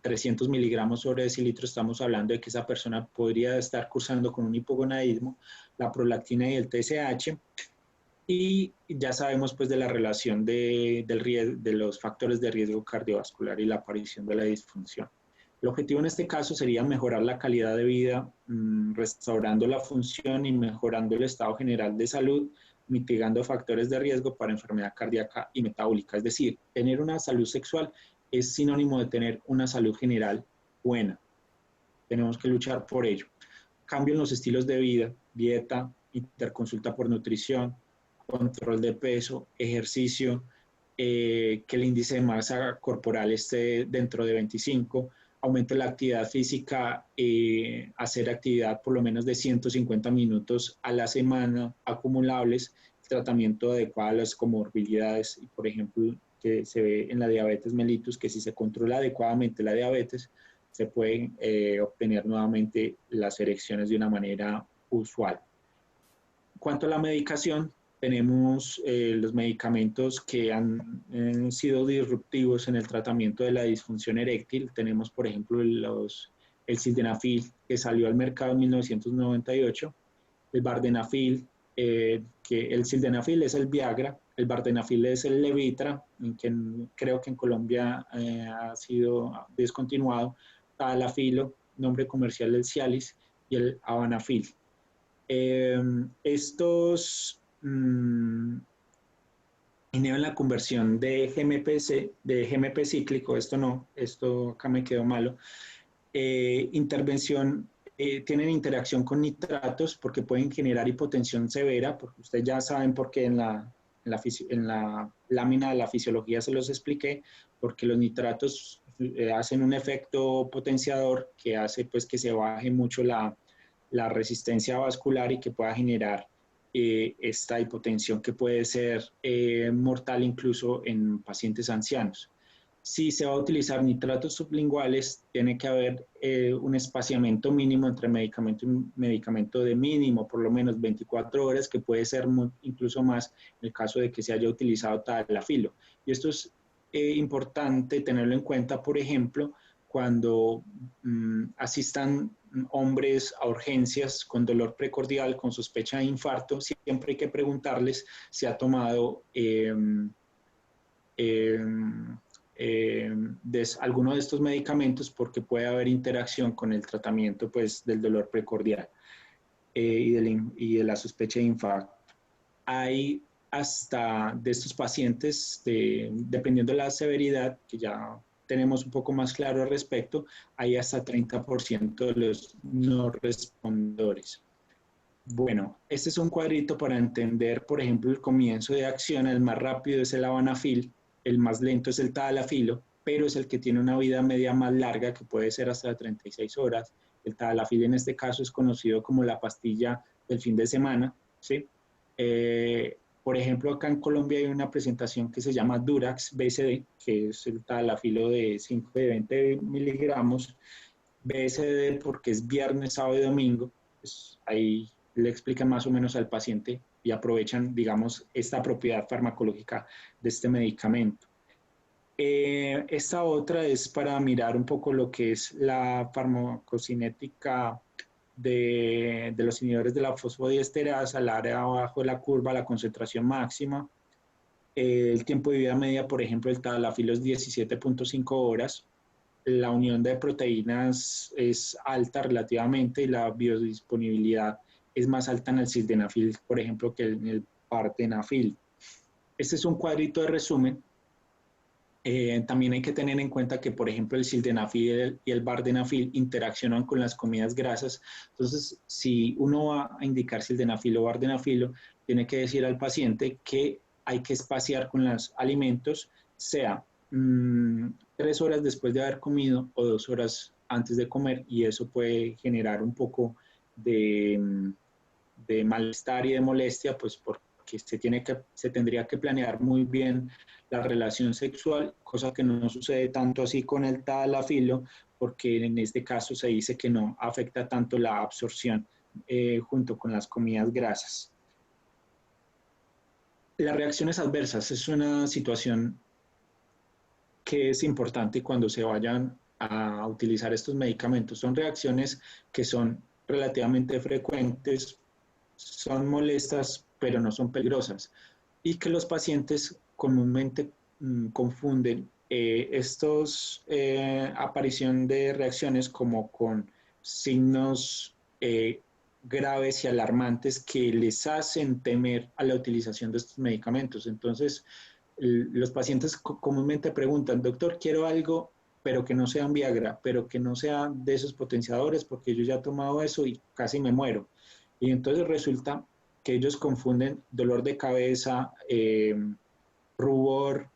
300 miligramos sobre decilitro, estamos hablando de que esa persona podría estar cursando con un hipogonadismo, la prolactina y el TSH. Y ya sabemos pues de la relación de los factores de riesgo cardiovascular y la aparición de la disfunción. El objetivo en este caso sería mejorar la calidad de vida, restaurando la función y mejorando el estado general de salud, mitigando factores de riesgo para enfermedad cardíaca y metabólica. Es decir, tener una salud sexual es sinónimo de tener una salud general buena. Tenemos que luchar por ello. Cambio en los estilos de vida, dieta, interconsulta por nutrición, control de peso, ejercicio, que el índice de masa corporal esté dentro de 25, aumente la actividad física, hacer actividad por lo menos de 150 minutos a la semana acumulables, tratamiento adecuado a las comorbilidades, y por ejemplo, que se ve en la diabetes mellitus, que si se controla adecuadamente la diabetes, se pueden obtener nuevamente las erecciones de una manera usual. En cuanto a la medicación, tenemos los medicamentos que han sido disruptivos en el tratamiento de la disfunción eréctil. Tenemos, por ejemplo, el sildenafil, que salió al mercado en 1998, el vardenafil, que el sildenafil es el Viagra, el vardenafil es el Levitra, que creo que en Colombia ha sido descontinuado, tadalafilo, nombre comercial del Cialis, y el avanafil. Estos inhiben la conversión de GMP cíclico, esto acá me quedó malo. Tienen interacción con nitratos porque pueden generar hipotensión severa, porque ustedes ya saben por qué en la lámina de la fisiología se los expliqué, porque los nitratos hacen un efecto potenciador que hace pues que se baje mucho la resistencia vascular y que pueda generar esta hipotensión que puede ser mortal incluso en pacientes ancianos. Si se va a utilizar nitratos sublinguales, tiene que haber un espaciamiento mínimo entre medicamento y medicamento de mínimo, por lo menos 24 horas, que puede ser incluso más en el caso de que se haya utilizado tadalafilo. Y esto es importante tenerlo en cuenta, por ejemplo, cuando asistan hombres a urgencias con dolor precordial, con sospecha de infarto, siempre hay que preguntarles si ha tomado alguno de estos medicamentos, porque puede haber interacción con el tratamiento pues, del dolor precordial y de la sospecha de infarto. Hay hasta de estos pacientes, dependiendo de la severidad, que ya tenemos un poco más claro al respecto, hay hasta 30% de los no respondedores. Bueno, este es un cuadrito para entender, por ejemplo, el comienzo de acción. El más rápido es el avanafil, el más lento es el tadalafilo, pero es el que tiene una vida media más larga, que puede ser hasta 36 horas. El tadalafil en este caso es conocido como la pastilla del fin de semana, ¿sí? Por ejemplo, acá en Colombia hay una presentación que se llama Durax BSD, que es el tadalafilo de 20 miligramos, BSD porque es viernes, sábado y domingo. Pues ahí le explican más o menos al paciente y aprovechan, digamos, esta propiedad farmacológica de este medicamento. Esta otra es para mirar un poco lo que es la farmacocinética de los inhibidores de la fosfodiesterasa, al área abajo de la curva, la concentración máxima. El tiempo de vida media, por ejemplo, el tadalafilo es 17.5 horas. La unión de proteínas es alta relativamente y la biodisponibilidad es más alta en el sildenafil, por ejemplo, que en el vardenafil. Este es un cuadrito de resumen. También hay que tener en cuenta que, por ejemplo, el sildenafil y el vardenafil interaccionan con las comidas grasas. Entonces, si uno va a indicar sildenafil o vardenafilo, tiene que decir al paciente que hay que espaciar con los alimentos, sea 3 horas después de haber comido o 2 horas antes de comer, y eso puede generar un poco de malestar y de molestia, pues porque se tendría que planear muy bien la relación sexual, cosa que no sucede tanto así con el tadalafilo, porque en este caso se dice que no afecta tanto la absorción junto con las comidas grasas. Las reacciones adversas es una situación que es importante cuando se vayan a utilizar estos medicamentos. Son reacciones que son relativamente frecuentes, son molestas, pero no son peligrosas, y que los pacientes comúnmente confunden aparición de reacciones como con signos graves y alarmantes que les hacen temer a la utilización de estos medicamentos. Entonces, los pacientes comúnmente preguntan: doctor, quiero algo, pero que no sea un Viagra, pero que no sea de esos potenciadores, porque yo ya he tomado eso y casi me muero. Y entonces resulta que ellos confunden dolor de cabeza, rubor,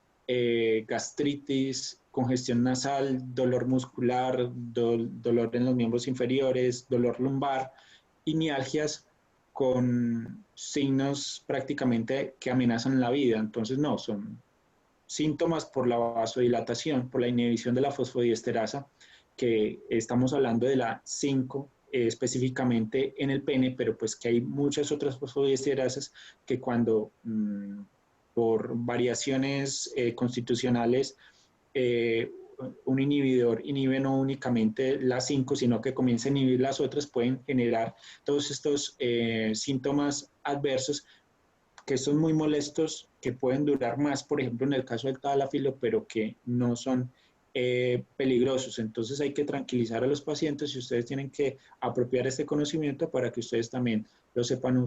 gastritis, congestión nasal, dolor muscular, dolor en los miembros inferiores, dolor lumbar y mialgias con signos prácticamente que amenazan la vida. Entonces, no, son síntomas por la vasodilatación, por la inhibición de la fosfodiesterasa, que estamos hablando de la 5 específicamente en el pene, pero pues que hay muchas otras fosfodiesterasas que cuando por variaciones constitucionales un inhibidor inhibe no únicamente las 5, sino que comienza a inhibir las otras, pueden generar todos estos síntomas adversos que son muy molestos, que pueden durar más, por ejemplo, en el caso del tadalafilo, pero que no son peligrosos. Entonces hay que tranquilizar a los pacientes y ustedes tienen que apropiar este conocimiento para que ustedes también lo sepan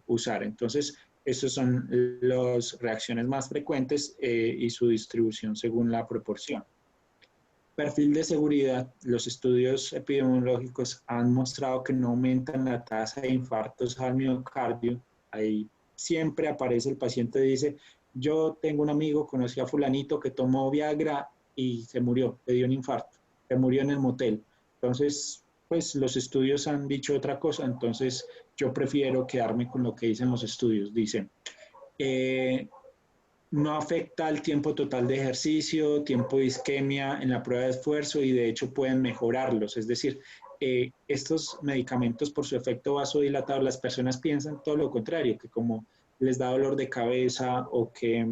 usar. Entonces, esas son las reacciones más frecuentes y su distribución según la proporción. Perfil de seguridad. Los estudios epidemiológicos han mostrado que no aumentan la tasa de infartos al miocardio. Ahí siempre aparece el paciente y dice, yo tengo un amigo, conocí a fulanito que tomó Viagra y se murió, le dio un infarto, se murió en el motel. Entonces, pues los estudios han dicho otra cosa, entonces yo prefiero quedarme con lo que dicen los estudios. Dicen, no afecta el tiempo total de ejercicio, tiempo de isquemia en la prueba de esfuerzo y de hecho pueden mejorarlos. Es decir, estos medicamentos por su efecto vasodilatador, las personas piensan todo lo contrario, que como les da dolor de cabeza o que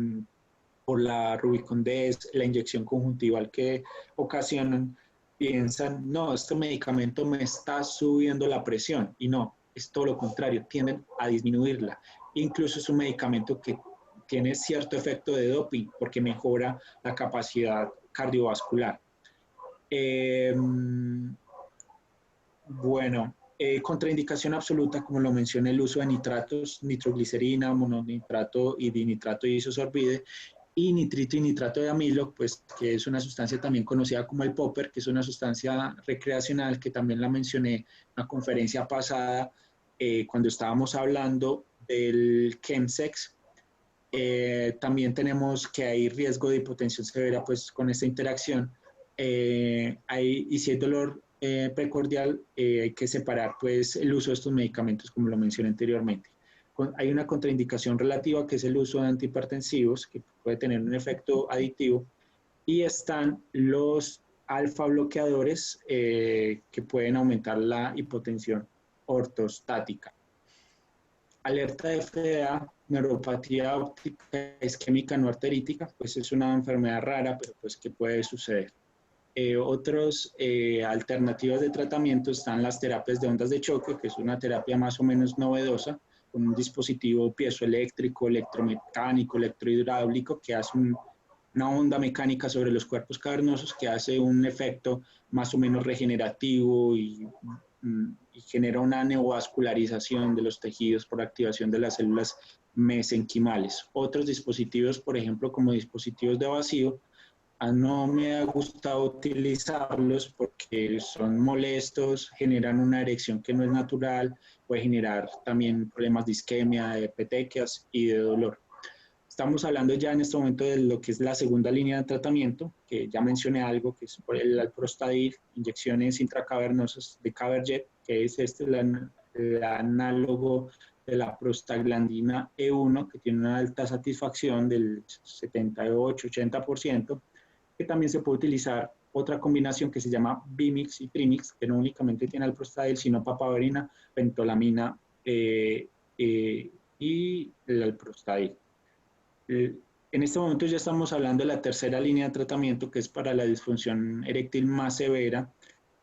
por la Rubicon-DS, la inyección conjuntival que ocasionan, piensan, no, este medicamento me está subiendo la presión y no, es todo lo contrario, tienden a disminuirla. Incluso es un medicamento que tiene cierto efecto de doping porque mejora la capacidad cardiovascular. Bueno, contraindicación absoluta, como lo mencioné, el uso de nitratos, nitroglicerina, mononitrato y dinitrato de isosorbide, y nitrito y nitrato de amilo, pues que es una sustancia también conocida como el popper, que es una sustancia recreacional que también la mencioné en la conferencia pasada cuando estábamos hablando del chemsex. También tenemos que hay riesgo de hipotensión severa pues con esta interacción. Y si hay dolor precordial, hay que separar pues el uso de estos medicamentos como lo mencioné anteriormente. Hay una contraindicación relativa que es el uso de antihipertensivos que puede tener un efecto aditivo y están los alfa bloqueadores que pueden aumentar la hipotensión ortostática. Alerta de FDA, neuropatía óptica isquémica no arterítica, pues es una enfermedad rara, pero pues que puede suceder. Otras alternativas de tratamiento están las terapias de ondas de choque, que es una terapia más o menos novedosa, con un dispositivo piezoeléctrico, electromecánico, electrohidráulico, que hace una onda mecánica sobre los cuerpos cavernosos que hace un efecto más o menos regenerativo y genera una neovascularización de los tejidos por activación de las células mesenquimales. Otros dispositivos, por ejemplo, como dispositivos de vacío, no me ha gustado utilizarlos porque son molestos, generan una erección que no es natural, puede generar también problemas de isquemia, de petequias y de dolor. Estamos hablando ya en este momento de lo que es la segunda línea de tratamiento, que ya mencioné algo, que es el alprostadil, inyecciones intracavernosas de Caberjet, que es el análogo de la prostaglandina E1, que tiene una alta satisfacción del 78-80%, que también se puede utilizar otra combinación que se llama Bimix y Trimix, que no únicamente tiene alprostadil, sino papaverina, pentolamina y el alprostadil. En este momento ya estamos hablando de la tercera línea de tratamiento, que es para la disfunción eréctil más severa,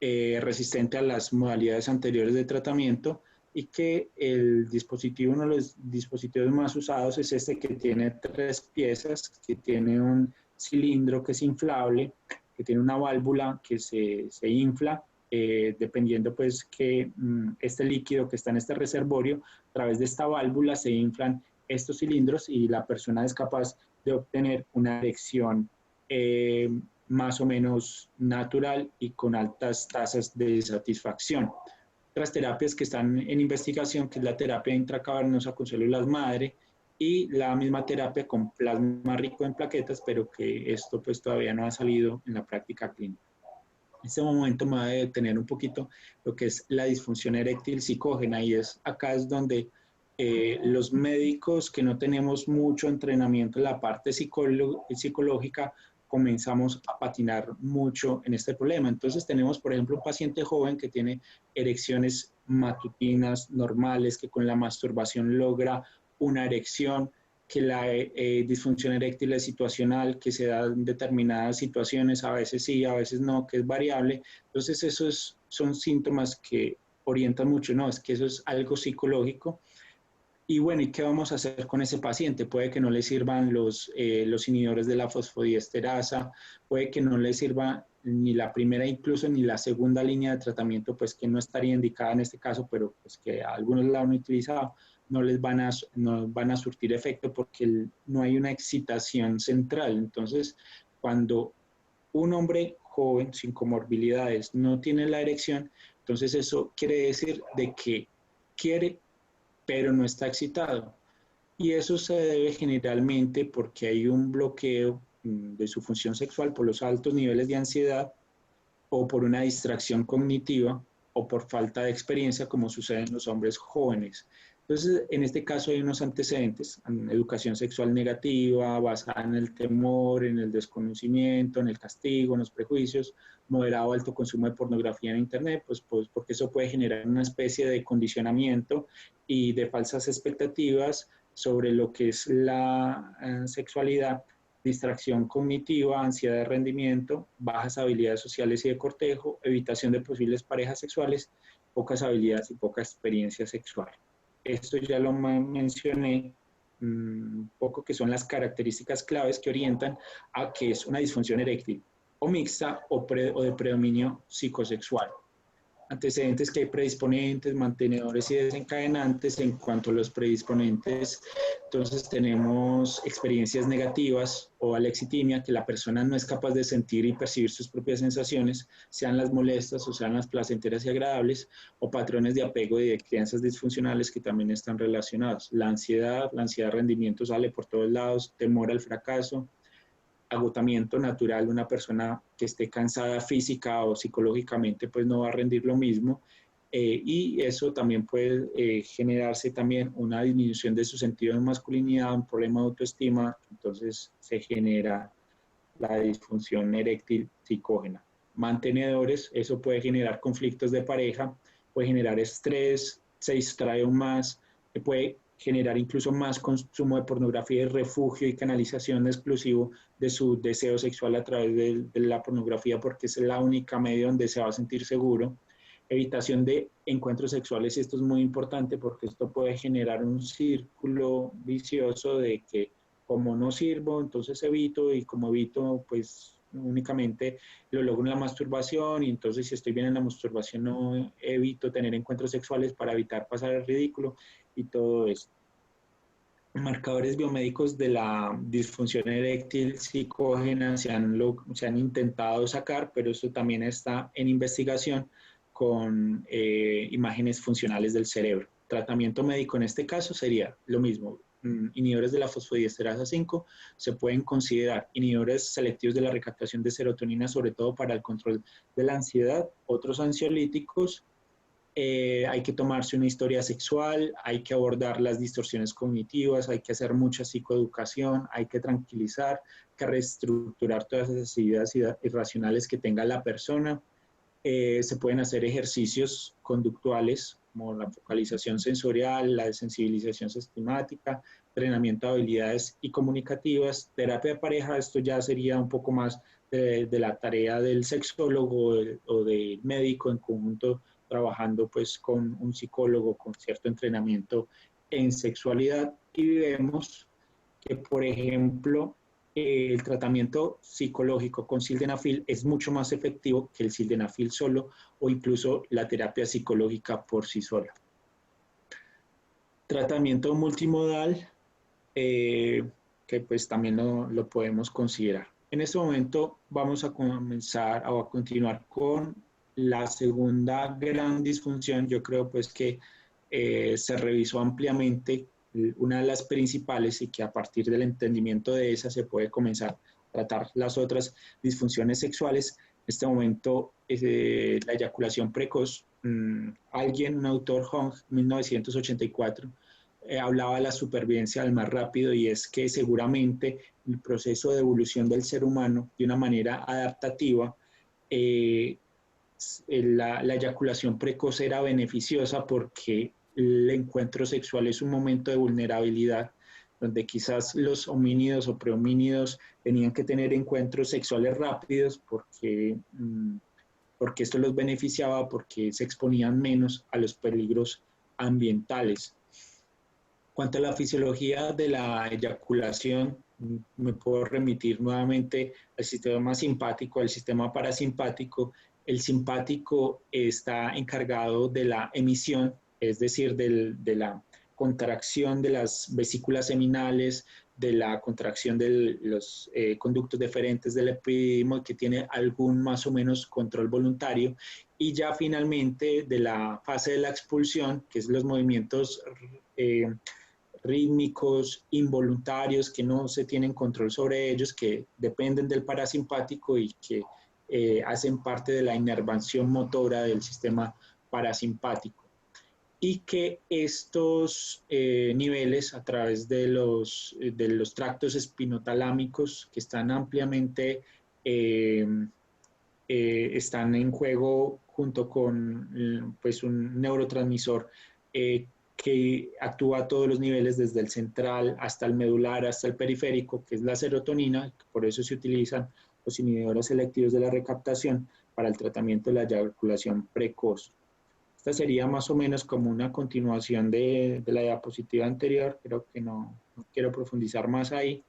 resistente a las modalidades anteriores de tratamiento, y que el dispositivo, uno de los dispositivos más usados es este que tiene 3 piezas, que tiene un cilindro que es inflable, que tiene una válvula que se infla, dependiendo pues que este líquido que está en este reservorio, a través de esta válvula se inflan estos cilindros y la persona es capaz de obtener una erección más o menos natural y con altas tasas de satisfacción. otras terapias que están en investigación, que es la terapia intracavernosa con células madre y la misma terapia con plasma rico en plaquetas, pero que esto pues todavía no ha salido en la práctica clínica. En este momento me voy a detener un poquito lo que es la disfunción eréctil psicógena y acá es donde los médicos que no tenemos mucho entrenamiento en la parte psicológica comenzamos a patinar mucho en este problema. Entonces tenemos, por ejemplo, un paciente joven que tiene erecciones matutinas normales, que con la masturbación logra una erección, que la disfunción eréctil es situacional, que se da en determinadas situaciones, a veces sí, a veces no, que es variable. Entonces, esos son síntomas que orientan mucho, no, es que eso es algo psicológico. Y bueno, ¿y qué vamos a hacer con ese paciente? Puede que no le sirvan los inhibidores de la fosfodiesterasa, puede que no le sirva ni la primera, incluso ni la segunda línea de tratamiento, pues que no estaría indicada en este caso, pero pues que algunos la han utilizado, no van a surtir efecto porque no hay una excitación central. Entonces, cuando un hombre joven sin comorbilidades no tiene la erección, entonces eso quiere decir de que quiere pero no está excitado. Y eso se debe generalmente porque hay un bloqueo de su función sexual por los altos niveles de ansiedad o por una distracción cognitiva o por falta de experiencia, como sucede en los hombres jóvenes. Entonces, en este caso hay unos antecedentes, educación sexual negativa, basada en el temor, en el desconocimiento, en el castigo, en los prejuicios, moderado alto consumo de pornografía en Internet, pues porque eso puede generar una especie de condicionamiento y de falsas expectativas sobre lo que es la sexualidad, distracción cognitiva, ansiedad de rendimiento, bajas habilidades sociales y de cortejo, evitación de posibles parejas sexuales, pocas habilidades y poca experiencia sexual. Esto ya lo mencioné un poco, que son las características claves que orientan a que es una disfunción eréctil o mixta o de predominio psicosexual. Antecedentes que hay predisponentes, mantenedores y desencadenantes. En cuanto a los predisponentes, entonces tenemos experiencias negativas o alexitimia, que la persona no es capaz de sentir y percibir sus propias sensaciones, sean las molestas o sean las placenteras y agradables, o patrones de apego y de crianzas disfuncionales que también están relacionados. La ansiedad de rendimiento sale por todos lados, temor al fracaso, agotamiento natural, una persona que esté cansada física o psicológicamente, pues no va a rendir lo mismo. Y eso también puede generarse también una disminución de su sentido de masculinidad, un problema de autoestima, entonces se genera la disfunción eréctil psicógena. Mantenedores, eso puede generar conflictos de pareja, puede generar estrés, se distrae aún más, puede generar incluso más consumo de pornografía y refugio y canalización exclusivo de su deseo sexual a través de la pornografía, porque es la única medio donde se va a sentir seguro. Evitación de encuentros sexuales, y esto es muy importante porque esto puede generar un círculo vicioso de que como no sirvo, entonces evito, y como evito, pues únicamente lo logro en la masturbación, y entonces si estoy bien en la masturbación no evito tener encuentros sexuales para evitar pasar el ridículo y todo esto. Marcadores biomédicos de la disfunción eréctil psicógena se han intentado sacar, pero esto también está en investigación con imágenes funcionales del cerebro. Tratamiento médico en este caso sería lo mismo. Inhibidores de la fosfodiesterasa 5 se pueden considerar inhibidores selectivos de la recaptación de serotonina, sobre todo para el control de la ansiedad, otros ansiolíticos. Hay que tomarse una historia sexual, hay que abordar las distorsiones cognitivas, hay que hacer mucha psicoeducación, hay que tranquilizar, hay que reestructurar todas esas ideas irracionales que tenga la persona. Se pueden hacer ejercicios conductuales como la focalización sensorial, la desensibilización sistemática, entrenamiento de habilidades y comunicativas, terapia de pareja. Esto ya sería un poco más de la tarea del sexólogo o del médico en conjunto, trabajando pues con un psicólogo con cierto entrenamiento en sexualidad. Y vemos que, por ejemplo, el tratamiento psicológico con sildenafil es mucho más efectivo que el sildenafil solo, o incluso la terapia psicológica por sí sola. Tratamiento multimodal, que pues también lo podemos considerar. En este momento vamos a comenzar o a continuar con La segunda gran disfunción, yo creo pues que se revisó ampliamente, una de las principales, y que a partir del entendimiento de esa se puede comenzar a tratar las otras disfunciones sexuales. En este momento, la eyaculación precoz, un autor, Hong, 1984, hablaba de la supervivencia del más rápido, y es que seguramente el proceso de evolución del ser humano de una manera adaptativa, eh, la eyaculación precoz era beneficiosa porque el encuentro sexual es un momento de vulnerabilidad donde quizás los homínidos o prehomínidos tenían que tener encuentros sexuales rápidos porque esto los beneficiaba, porque se exponían menos a los peligros ambientales. Cuanto a la fisiología de la eyaculación, me puedo remitir nuevamente al sistema simpático, al sistema parasimpático. El simpático está encargado de la emisión, es decir, de la contracción de las vesículas seminales, de la contracción de los conductos deferentes del epidídimo, que tiene algún más o menos control voluntario, y ya finalmente de la fase de la expulsión, que es los movimientos rítmicos, involuntarios, que no se tienen control sobre ellos, que dependen del parasimpático y que hacen parte de la inervación motora del sistema parasimpático. Y que estos niveles, a través de los tractos espinotalámicos, que están ampliamente, están en juego junto con pues, un neurotransmisor que actúa a todos los niveles, desde el central hasta el medular, hasta el periférico, que es la serotonina. Por eso se utilizan los inhibidores selectivos de la recaptación para el tratamiento de la eyaculación precoz. Esta sería más o menos como una continuación de la diapositiva anterior, creo que no quiero profundizar más ahí.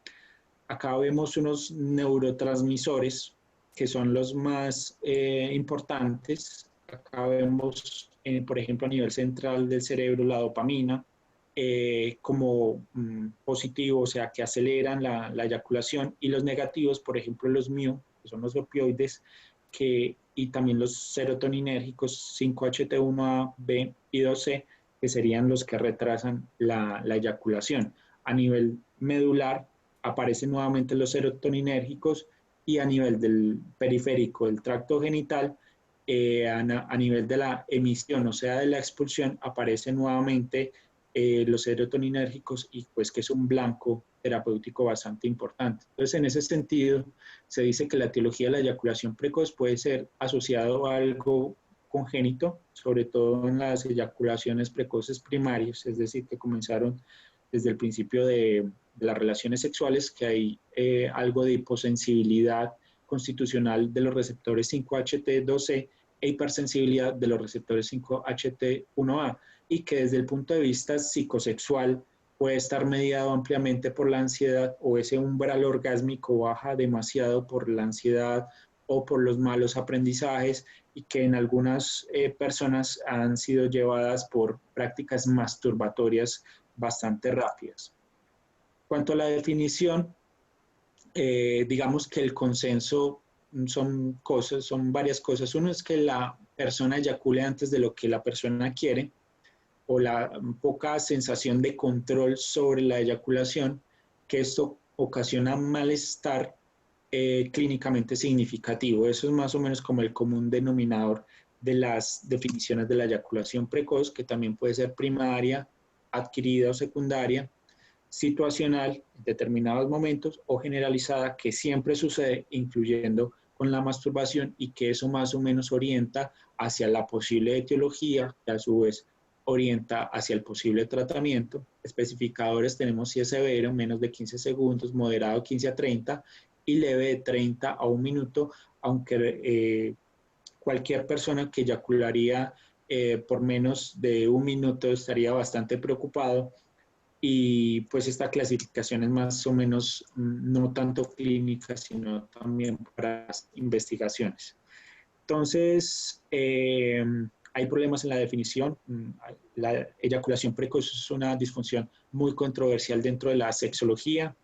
Acá vemos unos neurotransmisores que son los más importantes. Acá vemos, por ejemplo, a nivel central del cerebro, la dopamina como positivo, o sea, que aceleran la eyaculación, y los negativos, por ejemplo, los mu, que son los opioides, y también los serotoninérgicos 5-HT1A, B y 2C, que serían los que retrasan la eyaculación. A nivel medular aparecen nuevamente los serotoninérgicos, y a nivel del periférico del tracto genital, a nivel de la emisión, o sea, de la expulsión, aparecen nuevamente los serotoninérgicos, y pues que es un blanco terapéutico bastante importante. Entonces, en ese sentido, se dice que la etiología de la eyaculación precoz puede ser asociado a algo congénito, sobre todo en las eyaculaciones precoces primarias, es decir, que comenzaron desde el principio de las relaciones sexuales, que hay algo de hiposensibilidad constitucional de los receptores 5-HT2C e hipersensibilidad de los receptores 5-HT1A, y que desde el punto de vista psicosexual puede estar mediado ampliamente por la ansiedad, o ese umbral orgásmico baja demasiado por la ansiedad o por los malos aprendizajes, y que en algunas personas han sido llevadas por prácticas masturbatorias bastante rápidas. Cuanto a la definición, digamos que el consenso son varias cosas. Uno es que la persona eyacule antes de lo que la persona quiere, o la poca sensación de control sobre la eyaculación, que esto ocasiona malestar clínicamente significativo. Eso es más o menos como el común denominador de las definiciones de la eyaculación precoz, que también puede ser primaria, adquirida o secundaria, situacional en determinados momentos, o generalizada, que siempre sucede, incluyendo con la masturbación, y que eso más o menos orienta hacia la posible etiología, que a su vez orienta hacia el posible tratamiento. Especificadores tenemos si es severo, menos de 15 segundos, moderado 15 a 30, y leve de 30 a 1 minuto, aunque cualquier persona que eyacularía por menos de 1 minuto estaría bastante preocupado. Y pues esta clasificación es más o menos no tanto clínica, sino también para investigaciones. Entonces, hay problemas en la definición. La eyaculación precoz es una disfunción muy controversial dentro de la sexología.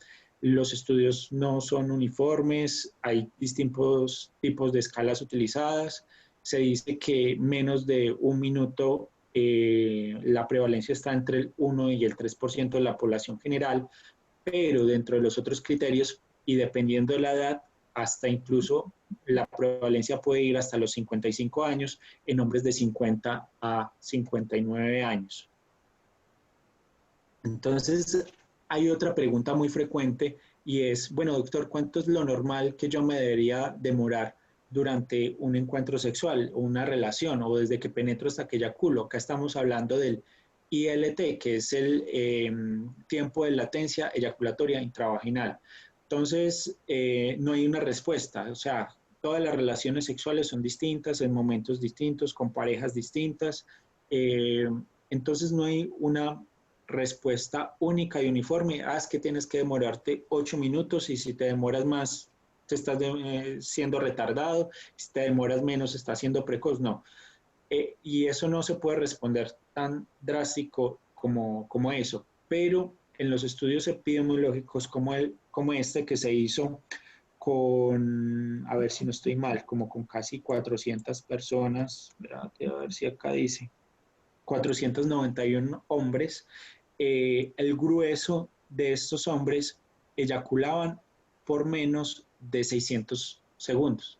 Los estudios no son uniformes, hay distintos tipos de escalas utilizadas. se dice que menos de un minuto la prevalencia está entre el 1 y el 3% de la población general, pero dentro de los otros criterios y dependiendo de la edad, hasta incluso la prevalencia puede ir hasta los 55 años en hombres de 50 a 59 años. Entonces, hay otra pregunta muy frecuente y es, bueno, doctor, ¿cuánto es lo normal que yo me debería demorar durante un encuentro sexual o una relación o desde que penetro hasta que eyaculo? Acá estamos hablando del ILT, que es el tiempo de latencia eyaculatoria intravaginal. Entonces, no hay una respuesta, o sea, todas las relaciones sexuales son distintas, en momentos distintos, con parejas distintas. Eh, entonces, no hay una respuesta única y uniforme. Es que tienes que demorarte 8 minutos y si te demoras más, te estás siendo retardado, si te demoras menos, estás siendo precoz. No. Y eso no se puede responder tan drástico como eso. Pero en los estudios epidemiológicos como este que se hizo con, a ver si no estoy mal, como con casi 400 personas, espérate, a ver si acá dice, 491 hombres, el grueso de estos hombres eyaculaban por menos de 600 segundos.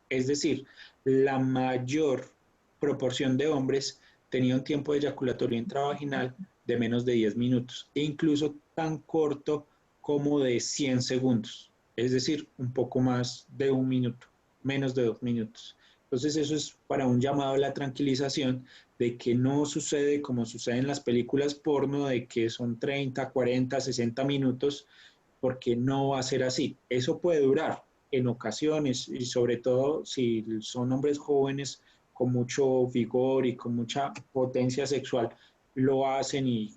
Es decir, la mayor proporción de hombres tenía un tiempo de eyaculatorio intravaginal de menos de 10 minutos e incluso tan corto como de 100 segundos, es decir, un poco más de un minuto, menos de 2 minutos. Entonces eso es para un llamado a la tranquilización de que no sucede como sucede en las películas porno, de que son 30, 40, 60 minutos, porque no va a ser así. Eso puede durar en ocasiones y sobre todo si son hombres jóvenes con mucho vigor y con mucha potencia sexual, lo hacen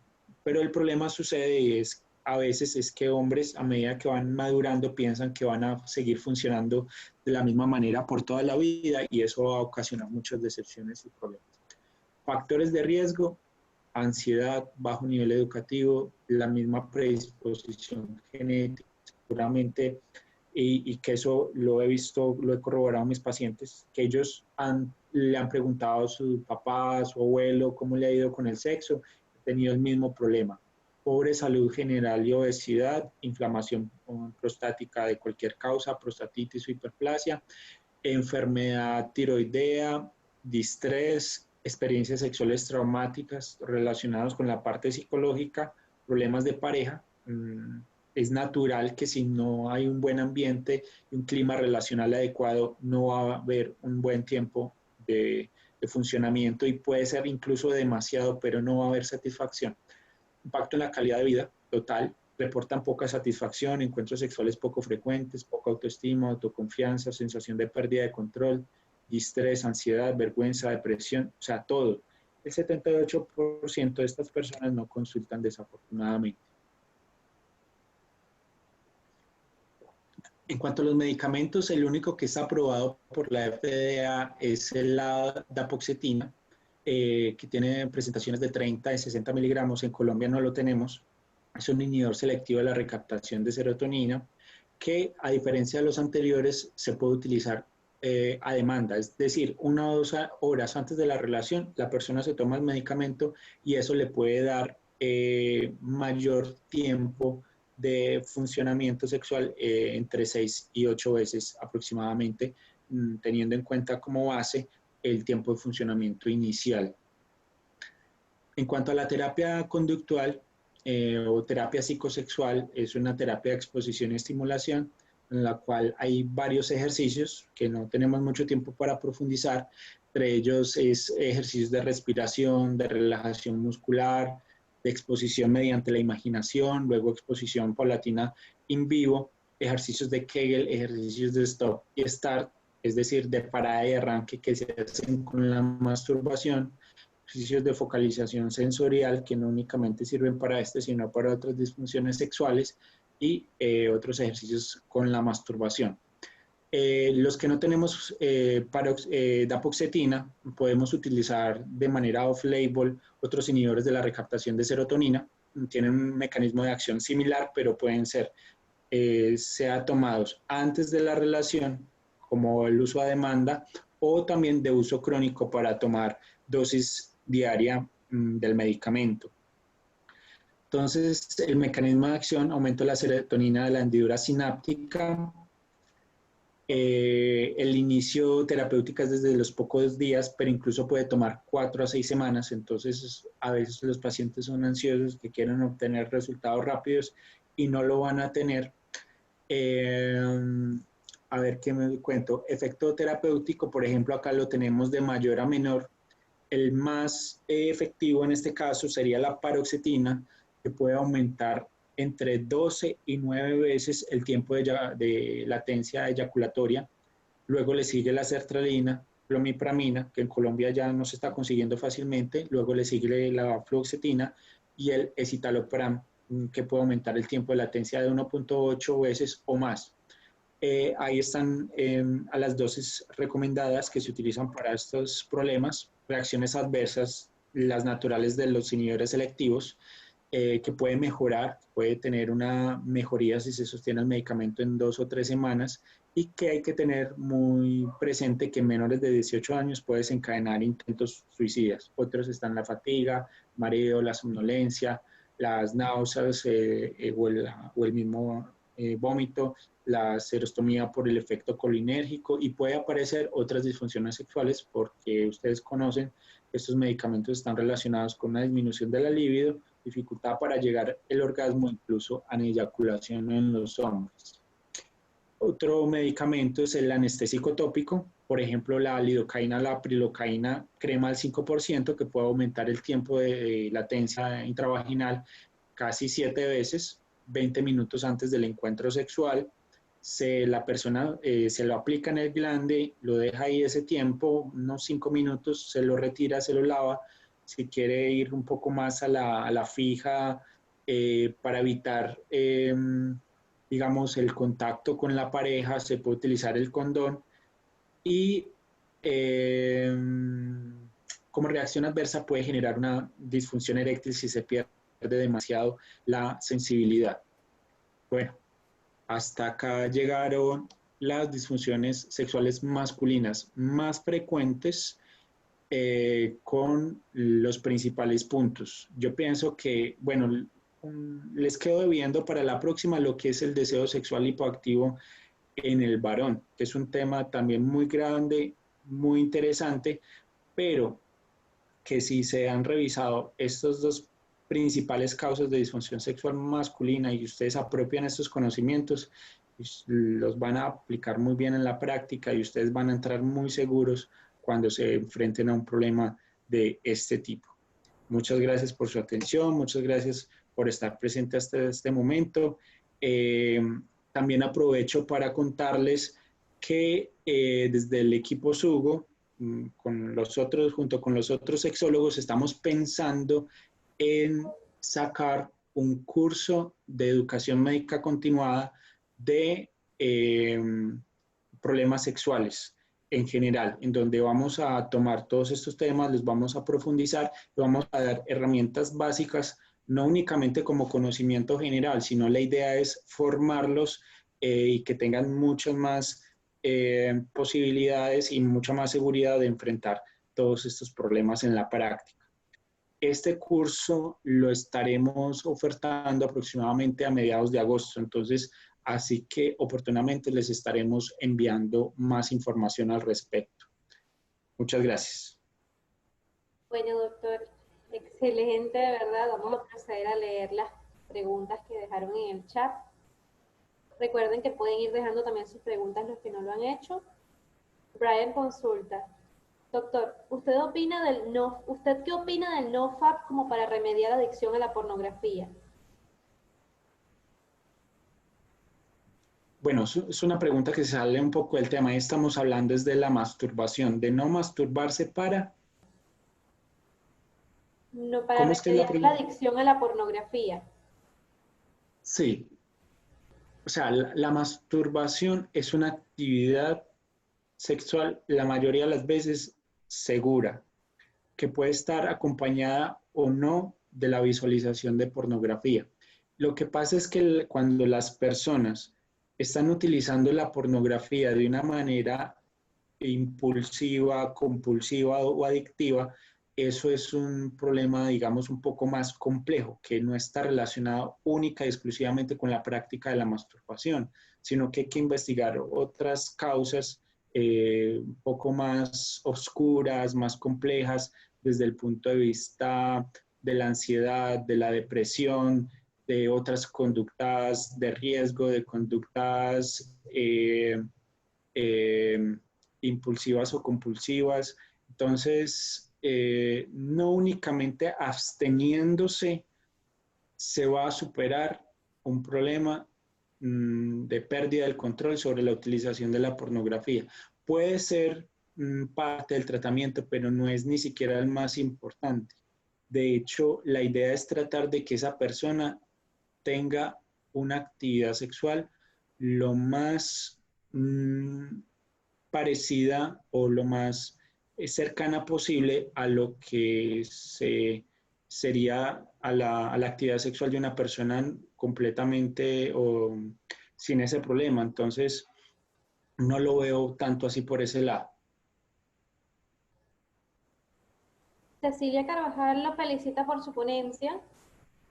pero el problema sucede y es a veces es que hombres a medida que van madurando piensan que van a seguir funcionando de la misma manera por toda la vida y eso va a ocasionar muchas decepciones y problemas. Factores de riesgo, ansiedad, bajo nivel educativo, la misma predisposición genética, seguramente, y que eso lo he visto, lo he corroborado a mis pacientes, que ellos le han preguntado a su papá, a su abuelo, cómo le ha ido con el sexo, han tenido el mismo problema. Pobre salud general y obesidad, inflamación prostática de cualquier causa, prostatitis o hiperplasia, enfermedad tiroidea, distrés, experiencias sexuales traumáticas relacionadas con la parte psicológica, problemas de pareja. Es natural que si no hay un buen ambiente y un clima relacional adecuado, no va a haber un buen tiempo de funcionamiento y puede ser incluso demasiado, pero no va a haber satisfacción. Impacto en la calidad de vida total, reportan poca satisfacción, encuentros sexuales poco frecuentes, poca autoestima, autoconfianza, sensación de pérdida de control, distrés, ansiedad, vergüenza, depresión, o sea, todo. El 78% de estas personas no consultan desafortunadamente. En cuanto a los medicamentos, el único que está aprobado por la FDA es la dapoxetina, que tiene presentaciones de 30 y 60 miligramos. En Colombia no lo tenemos. Es un inhibidor selectivo de la recaptación de serotonina que, a diferencia de los anteriores, se puede utilizar a demanda. Es decir, 1 o 2 horas antes de la relación, la persona se toma el medicamento y eso le puede dar mayor tiempo de funcionamiento sexual entre 6 y 8 veces aproximadamente, teniendo en cuenta como base el tiempo de funcionamiento inicial. En cuanto a la terapia conductual o terapia psicosexual, es una terapia de exposición y estimulación en la cual hay varios ejercicios que no tenemos mucho tiempo para profundizar. Entre ellos es ejercicios de respiración, de relajación muscular, de exposición mediante la imaginación, luego exposición paulatina in vivo, ejercicios de Kegel, ejercicios de stop y start, es decir, de parada y arranque que se hacen con la masturbación, ejercicios de focalización sensorial que no únicamente sirven para este, sino para otras disfunciones sexuales y otros ejercicios con la masturbación. Los que no tenemos dapoxetina, podemos utilizar de manera off-label otros inhibidores de la recaptación de serotonina. Tienen un mecanismo de acción similar, pero pueden ser sea tomados antes de la relación, como el uso a demanda, o también de uso crónico para tomar dosis diaria del medicamento. Entonces, el mecanismo de acción: aumento de la serotonina de la hendidura sináptica. El inicio terapéutico es desde los pocos días, pero incluso puede tomar 4 a 6 semanas. Entonces, a veces los pacientes son ansiosos, que quieren obtener resultados rápidos y no lo van a tener. A ver qué me cuento. Efecto terapéutico, por ejemplo, acá lo tenemos de mayor a menor. El más efectivo en este caso sería la paroxetina, que puede aumentar entre 12 y 9 veces el tiempo de latencia eyaculatoria. Luego le sigue la sertralina, clomipramina, que en Colombia ya no se está consiguiendo fácilmente. Luego le sigue la fluoxetina y el escitalopram, que puede aumentar el tiempo de latencia de 1.8 veces o más. Ahí están a las dosis recomendadas que se utilizan para estos problemas. Reacciones adversas, las naturales de los inhibidores selectivos, que puede mejorar, puede tener una mejoría si se sostiene el medicamento en 2 o 3 semanas, y que hay que tener muy presente que en menores de 18 años puede desencadenar intentos suicidas. Otros están la fatiga, mareo, la somnolencia, las náuseas o el mismo vómito, la serostomía por el efecto colinérgico, y puede aparecer otras disfunciones sexuales, porque ustedes conocen que estos medicamentos están relacionados con una disminución de la libido, dificultad para llegar al orgasmo, incluso aneyaculación en los hombres. Otro medicamento es el anestésico tópico, por ejemplo la lidocaína, la prilocaína crema al 5%, que puede aumentar el tiempo de latencia intravaginal casi 7 veces, 20 minutos antes del encuentro sexual. La persona se lo aplica en el glande, lo deja ahí ese tiempo, unos 5 minutos, se lo retira, se lo lava. Si quiere ir un poco más a la fija, para evitar, digamos, el contacto con la pareja, se puede utilizar el condón. Y como reacción adversa puede generar una disfunción eréctil si se pierde demasiado la sensibilidad. Bueno, hasta acá llegaron las disfunciones sexuales masculinas más frecuentes, con los principales puntos. Yo pienso que, bueno, les quedo debiendo para la próxima lo que es el deseo sexual hipoactivo en el varón, que es un tema también muy grande, muy interesante, pero que si se han revisado estos dos principales causas de disfunción sexual masculina y ustedes apropian estos conocimientos, pues, los van a aplicar muy bien en la práctica, y ustedes van a entrar muy seguros cuando se enfrenten a un problema de este tipo. Muchas gracias por su atención, muchas gracias por estar presente hasta este momento. También aprovecho para contarles que desde el equipo SUGO, junto con los otros sexólogos, estamos pensando en sacar un curso de educación médica continuada de problemas sexuales en general, en donde vamos a tomar todos estos temas, los vamos a profundizar, y vamos a dar herramientas básicas, no únicamente como conocimiento general, sino la idea es formarlos, y que tengan muchas más posibilidades y mucha más seguridad de enfrentar todos estos problemas en la práctica. Este curso lo estaremos ofertando aproximadamente a mediados de agosto, entonces, así que oportunamente les estaremos enviando más información al respecto. Muchas gracias. Bueno, doctor, excelente, de verdad. Vamos a proceder a leer las preguntas que dejaron en el chat. Recuerden que pueden ir dejando también sus preguntas los que no lo han hecho. Brian consulta. Doctor, ¿usted qué opina del NoFap como para remediar adicción a la pornografía? Bueno, es una pregunta que sale un poco del tema. Estamos hablando desde la masturbación, de no masturbarse para... No, para ¿Cómo es que es la remediar la pregunta? adicción a la pornografía. Sí, o sea, la masturbación es una actividad sexual la mayoría de las veces segura, que puede estar acompañada o no de la visualización de pornografía. Lo que pasa es que cuando las personas están utilizando la pornografía de una manera impulsiva, compulsiva o adictiva, eso es un problema, digamos, un poco más complejo, que no está relacionado única y exclusivamente con la práctica de la masturbación, sino que hay que investigar otras causas un poco más oscuras, más complejas, desde el punto de vista de la ansiedad, de la depresión, de otras conductas de riesgo, de conductas eh, impulsivas o compulsivas. Entonces, no únicamente absteniéndose se va a superar un problema de pérdida del control sobre la utilización de la pornografía. Puede ser parte del tratamiento, pero no es ni siquiera el más importante. De hecho, la idea es tratar de que esa persona tenga una actividad sexual lo más parecida o lo más cercana posible a lo que sería a la actividad sexual de una persona completamente o sin ese problema. Entonces, no lo veo tanto así por ese lado. Cecilia Carvajal lo felicita por su ponencia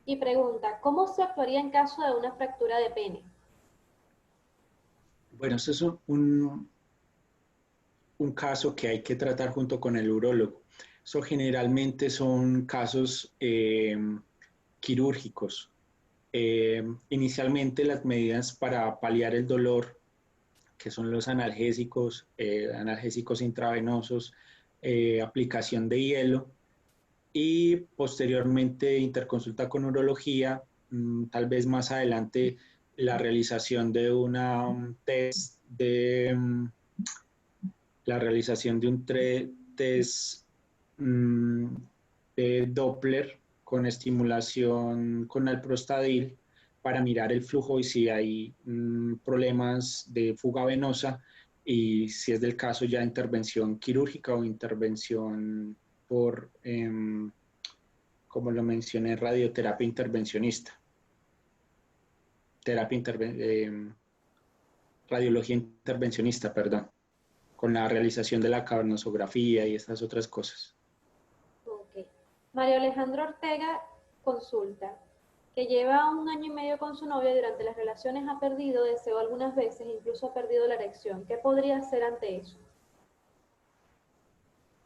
y pregunta, ¿cómo se actuaría en caso de una fractura de pene? Bueno, eso es un caso que hay que tratar junto con el urólogo. Eso generalmente son casos quirúrgicos. Inicialmente las medidas para paliar el dolor, que son los analgésicos, analgésicos intravenosos, aplicación de hielo y posteriormente interconsulta con urología, tal vez más adelante la realización de una test de la realización de un test mmm, de Doppler con estimulación con alprostadil para mirar el flujo y si hay problemas de fuga venosa y si es del caso ya intervención quirúrgica o intervención por, como lo mencioné, radioterapia intervencionista, terapia radiología intervencionista, perdón, con la realización de la carnosografía y estas otras cosas. Ok. Mario Alejandro Ortega consulta, que lleva 1 año y medio con su novia y durante las relaciones ha perdido deseo algunas veces, incluso ha perdido la erección. ¿Qué podría hacer ante eso?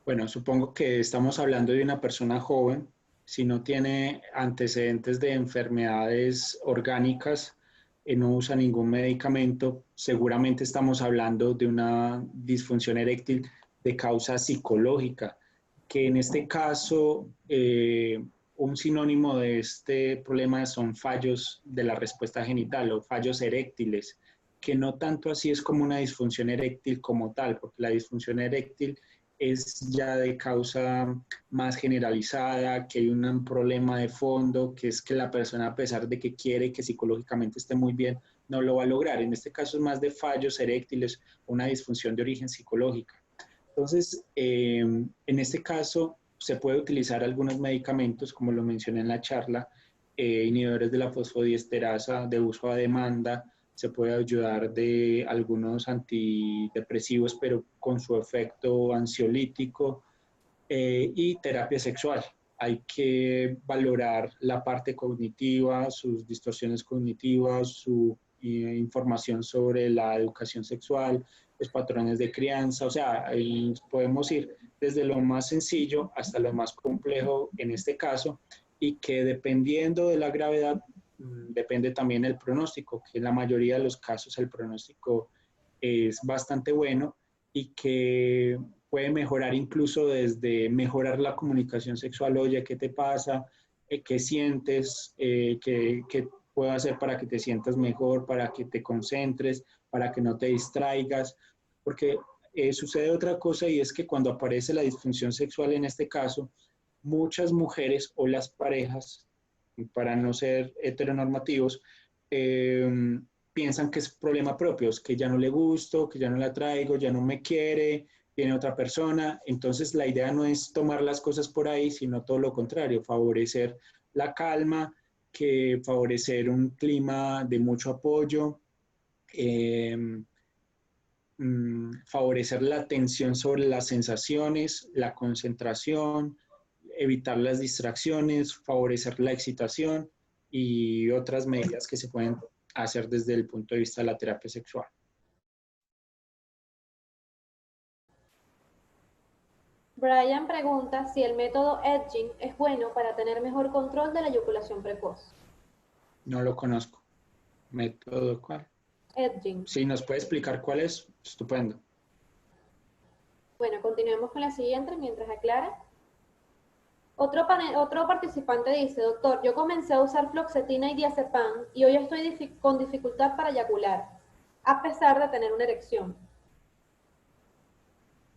Bueno, supongo que estamos hablando de una persona joven, si no tiene antecedentes de enfermedades orgánicas, no usa ningún medicamento, seguramente estamos hablando de una disfunción eréctil de causa psicológica, que en este caso un sinónimo de este problema son fallos de la respuesta genital o fallos eréctiles, que no tanto así es como una disfunción eréctil como tal, porque la disfunción eréctil es ya de causa más generalizada, que hay un problema de fondo, que es que la persona a pesar de que quiere que psicológicamente esté muy bien, no lo va a lograr. En este caso es más de fallos eréctiles, una disfunción de origen psicológica. Entonces, en este caso se puede utilizar algunos medicamentos, como lo mencioné en la charla, inhibidores de la fosfodiesterasa de uso a demanda, se puede ayudar de algunos antidepresivos, pero con su efecto ansiolítico y terapia sexual. Hay que valorar la parte cognitiva, sus distorsiones cognitivas, su información sobre la educación sexual, los patrones de crianza, o sea, podemos ir desde lo más sencillo hasta lo más complejo en este caso y que dependiendo de la gravedad depende también el pronóstico, que en la mayoría de los casos el pronóstico es bastante bueno y que puede mejorar incluso desde mejorar la comunicación sexual, oye, ¿qué te pasa? ¿Qué sientes? ¿Qué puedo hacer para que te sientas mejor, para que te concentres, para que no te distraigas? Porque sucede otra cosa y es que cuando aparece la disfunción sexual en este caso, muchas mujeres o las parejas, para no ser heteronormativos, piensan que es problema propio, que ya no le gusto, que ya no la traigo, ya no me quiere, tiene otra persona. Entonces la idea no es tomar las cosas por ahí, sino todo lo contrario, favorecer la calma, que favorecer un clima de mucho apoyo, favorecer la atención sobre las sensaciones, la concentración, evitar las distracciones, favorecer la excitación y otras medidas que se pueden hacer desde el punto de vista de la terapia sexual. Brian pregunta si el método edging es bueno para tener mejor control de la eyaculación precoz. No lo conozco. ¿Método cuál? Edging. Si nos puede explicar cuál es, estupendo. Bueno, continuemos con la siguiente mientras aclara. Otro participante dice, doctor, yo comencé a usar fluoxetina y diazepam y hoy estoy con dificultad para eyacular, a pesar de tener una erección.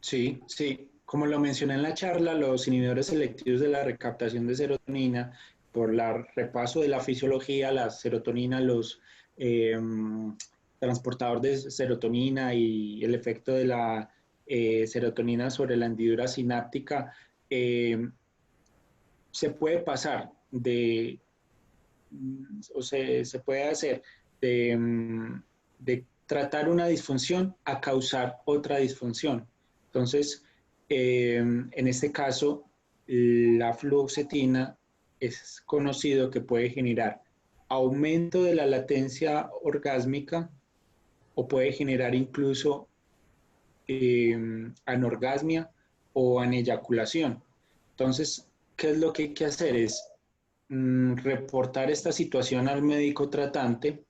Sí, sí. Como lo mencioné en la charla, los inhibidores selectivos de la recaptación de serotonina, por el repaso de la fisiología, la serotonina, los transportadores de serotonina y el efecto de la serotonina sobre la hendidura sináptica, se puede pasar o se puede hacer de tratar una disfunción a causar otra disfunción. Entonces, en este caso, la fluoxetina es conocido que puede generar aumento de la latencia orgásmica o puede generar incluso anorgasmia o aneyaculación. Entonces, ¿qué es lo que hay que hacer? Es reportar esta situación al médico tratante,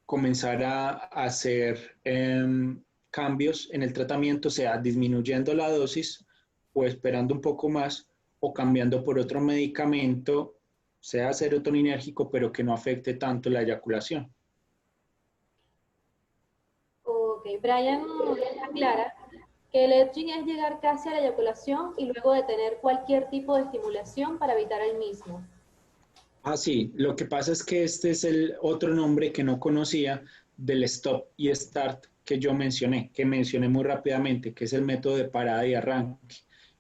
comenzar a hacer cambios en el tratamiento, sea disminuyendo la dosis o esperando un poco más o cambiando por otro medicamento, sea serotoninérgico, pero que no afecte tanto la eyaculación. Ok, Brian aclara que el edging es llegar casi a la eyaculación y luego detener cualquier tipo de estimulación para evitar el mismo. Ah, sí, lo que pasa es que este es el otro nombre que no conocía del stop y start que mencioné muy rápidamente, que es el método de parada y arranque.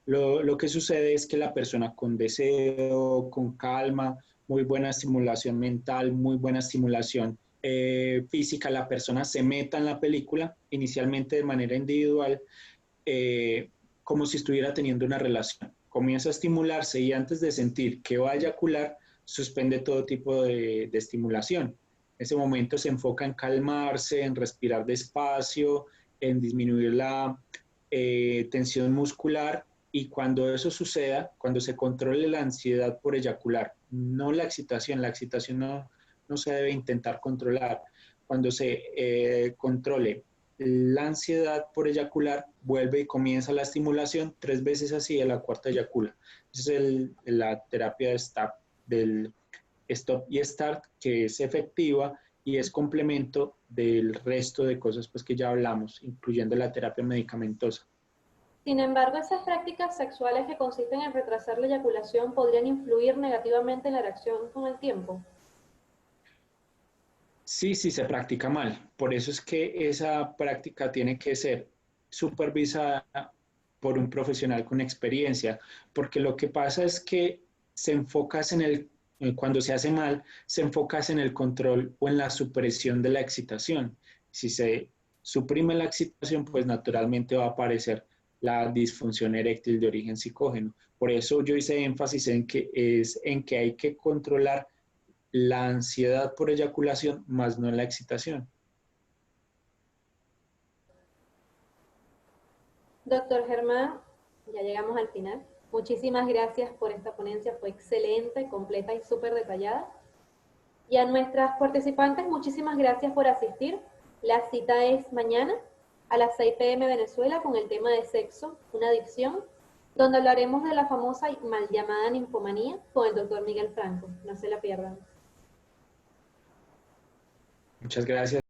Lo que sucede es que la persona con deseo, con calma, muy buena estimulación mental, muy buena estimulación física, la persona se meta en la película, inicialmente de manera individual, como si estuviera teniendo una relación. Comienza a estimularse y antes de sentir que va a eyacular, suspende todo tipo de estimulación. En ese momento se enfoca en calmarse, en respirar despacio, en disminuir la tensión muscular y cuando eso suceda, cuando se controle la ansiedad por eyacular, no la excitación no se debe intentar controlar. Cuando se controle la ansiedad por eyacular, vuelve y comienza la estimulación 3 veces así, a la cuarta eyacula. Esa es la terapia del stop y start, que es efectiva y es complemento del resto de cosas pues, que ya hablamos, incluyendo la terapia medicamentosa. Sin embargo, esas prácticas sexuales que consisten en retrasar la eyaculación podrían influir negativamente en la erección con el tiempo. Sí, sí se practica mal. Por eso es que esa práctica tiene que ser supervisada por un profesional con experiencia, porque lo que pasa es que se enfocas cuando se hace mal, se enfocas en el control o en la supresión de la excitación. Si se suprime la excitación, pues naturalmente va a aparecer la disfunción eréctil de origen psicógeno. Por eso yo hice énfasis en que hay que controlar la ansiedad por eyaculación, más no la excitación. Doctor Germán, ya llegamos al final. Muchísimas gracias por esta ponencia, fue excelente, completa y súper detallada. Y a nuestras participantes, muchísimas gracias por asistir. La cita es mañana a las 6 p.m. Venezuela con el tema de sexo, una adicción, donde hablaremos de la famosa y mal llamada ninfomanía con el doctor Miguel Franco. No se la pierdan. Muchas gracias.